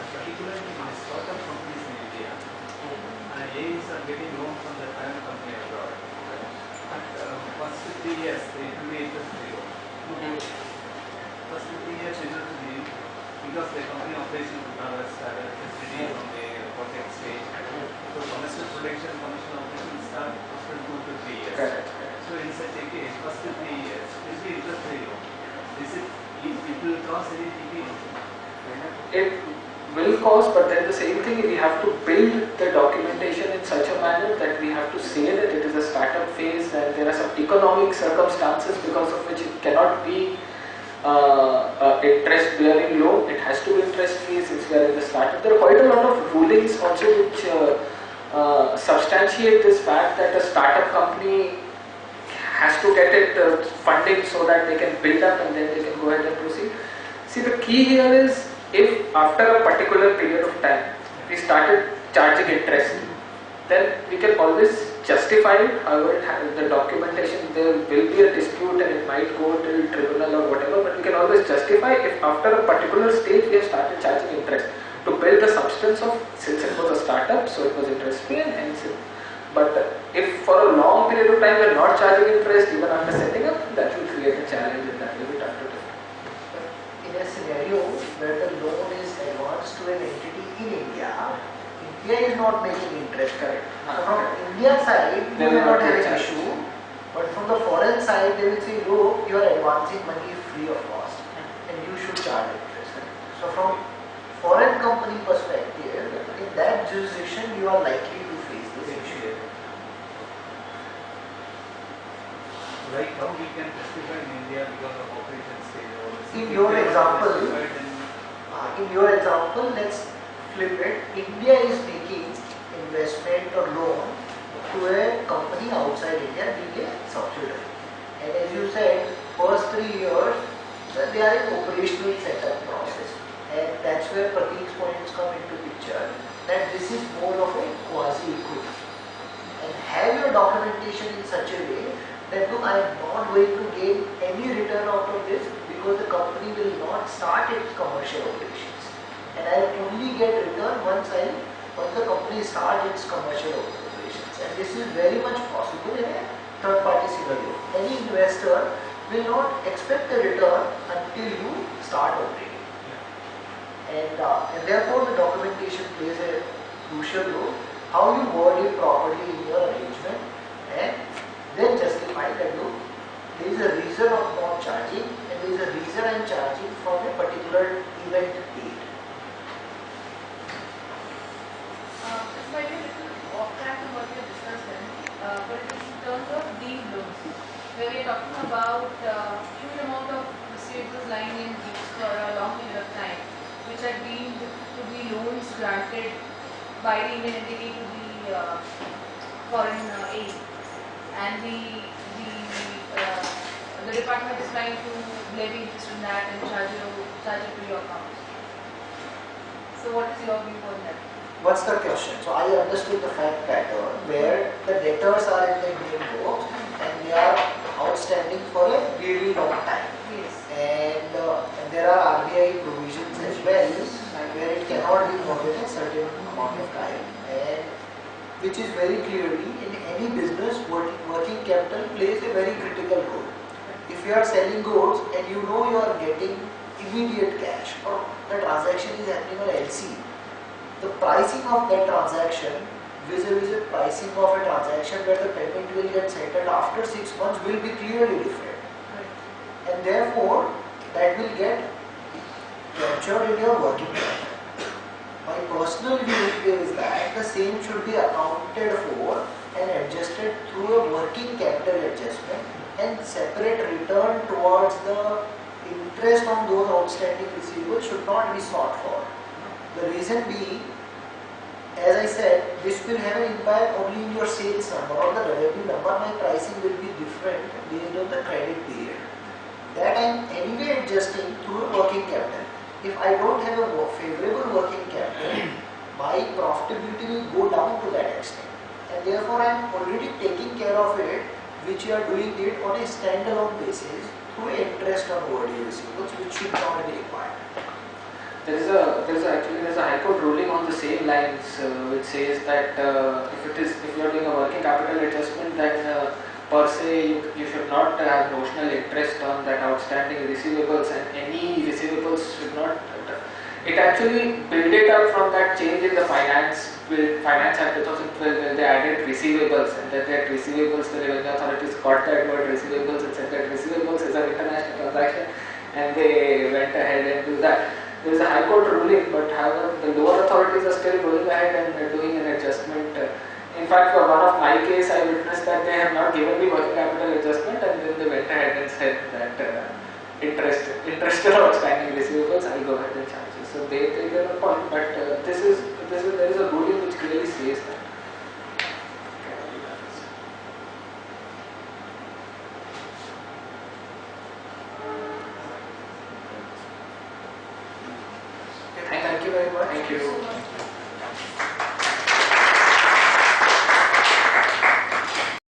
Particularly in startup companies in India, AIs are getting loan from the parent company abroad. But first 3 years, it will be interest zero. First 3 years, interest zero, because the company operation dollars are facilities on the project stage. So commercial production, commercial operations start after 2 to 3 years. Correct. So in such a case, first 3 years, it will be interest zero. It will cost any TP? It will cost, but then the same thing, we have to build the documentation in such a manner that we have to say that it is a startup phase and there are some economic circumstances because of which it cannot be interest bearing loan. It has to be interest free since we are in the startup. There are quite a lot of rulings also which substantiate this fact that a startup company has to get it funding so that they can build up and then they can go ahead and proceed. See, the key here is, if after a particular period of time we started charging interest, then we can always justify it. However, the documentation, there will be a dispute and it might go till tribunal or whatever, but we can always justify if after a particular stage we have started charging interest to build the substance substance of, since it was a startup, so it was interest free and hence it. But if for a long period of time we are not charging interest even after setting up, that will create a challenge and that will be tough to do. In a scenario where the loan is advanced to an entity in India, India is not making interest, correct? So from India side, They you will will not not have take an charge. issue, but from the foreign side, they will say, look, you are advancing money free of cost and you should charge interest. So from foreign company perspective, in that jurisdiction, you are likely to face this issue. Like how we can justify in India because of operation stage or In your example, let's flip it. India is making investment or loan to a company outside India, being a subsidiary. And as you said, first 3 years, they are in operational setup process. And that's where Prateek's points come into picture, that this is more of a quasi-equity. And have your documentation in such a way that look, I am not going to gain any return out of this because the company will not start its commercial operations. And I will only get return once the company starts its commercial operations. And this is very much possible in a third party scenario. Any investor will not expect a return until you start operating. And therefore the documentation plays a crucial role. How you word it properly in your arrangement and then justify that look, there is a reason of not charging and there is a reason I am charging from a particular event date. This might be a little off track from what we have discussed then, but it is in terms of deemed loans, where we are talking about huge amount of receivables lying in books for a long period of time, which are deemed to be loans granted by the Indian entity to the foreign aid, and the department is trying to levy interest on that and charge it to your account. So what is your view on that? What's the question? So I understood the fact pattern where the debtors are in the Indian books and they are outstanding for a really long time. Yes. And there are RBI provisions as well where it cannot be more than a certain amount of time, and which is very clearly in any business working capital plays a very critical role. If you are selling goods and you know you are getting immediate cash or the transaction is happening on LC, the pricing of that transaction vis-a-vis the pricing of a transaction where the payment will get settled after 6 months will be clearly different. Right. And therefore that will get captured in your working capital. My personal view is that the same should be accounted for and adjusted through a working capital adjustment, and separate return towards the interest on those outstanding receivables should not be sought for. The reason being, as I said, this will have an impact only in your sales number or the revenue number. My pricing will be different based on the credit period. That I am anyway adjusting through a working capital. If I don't have a favorable working capital, my profitability will go down to that extent. And therefore I am already taking care of it, which you are doing it on a standalone basis through interest on overdue receivables, which should not be required. There's a High Court ruling on the same lines, which says that if you are doing a working capital adjustment, then per se you should not have notional interest on that outstanding receivables, and any receivables should not. It actually built it up from that change in the Finance Act 2012, where they added receivables, and that receivables, the revenue authorities got that word receivables and said that receivables is an international transaction, and they went ahead and do that. There is a High Court ruling, but however the lower authorities are still going ahead and doing an adjustment. In fact, for one of my case, I witnessed that they have not given me working capital adjustment, and then they went ahead and said that interest on outstanding receivables, I'll go ahead and charge you. So they get a point, but there is a ruling which clearly says that. Thank you very much. Thank you.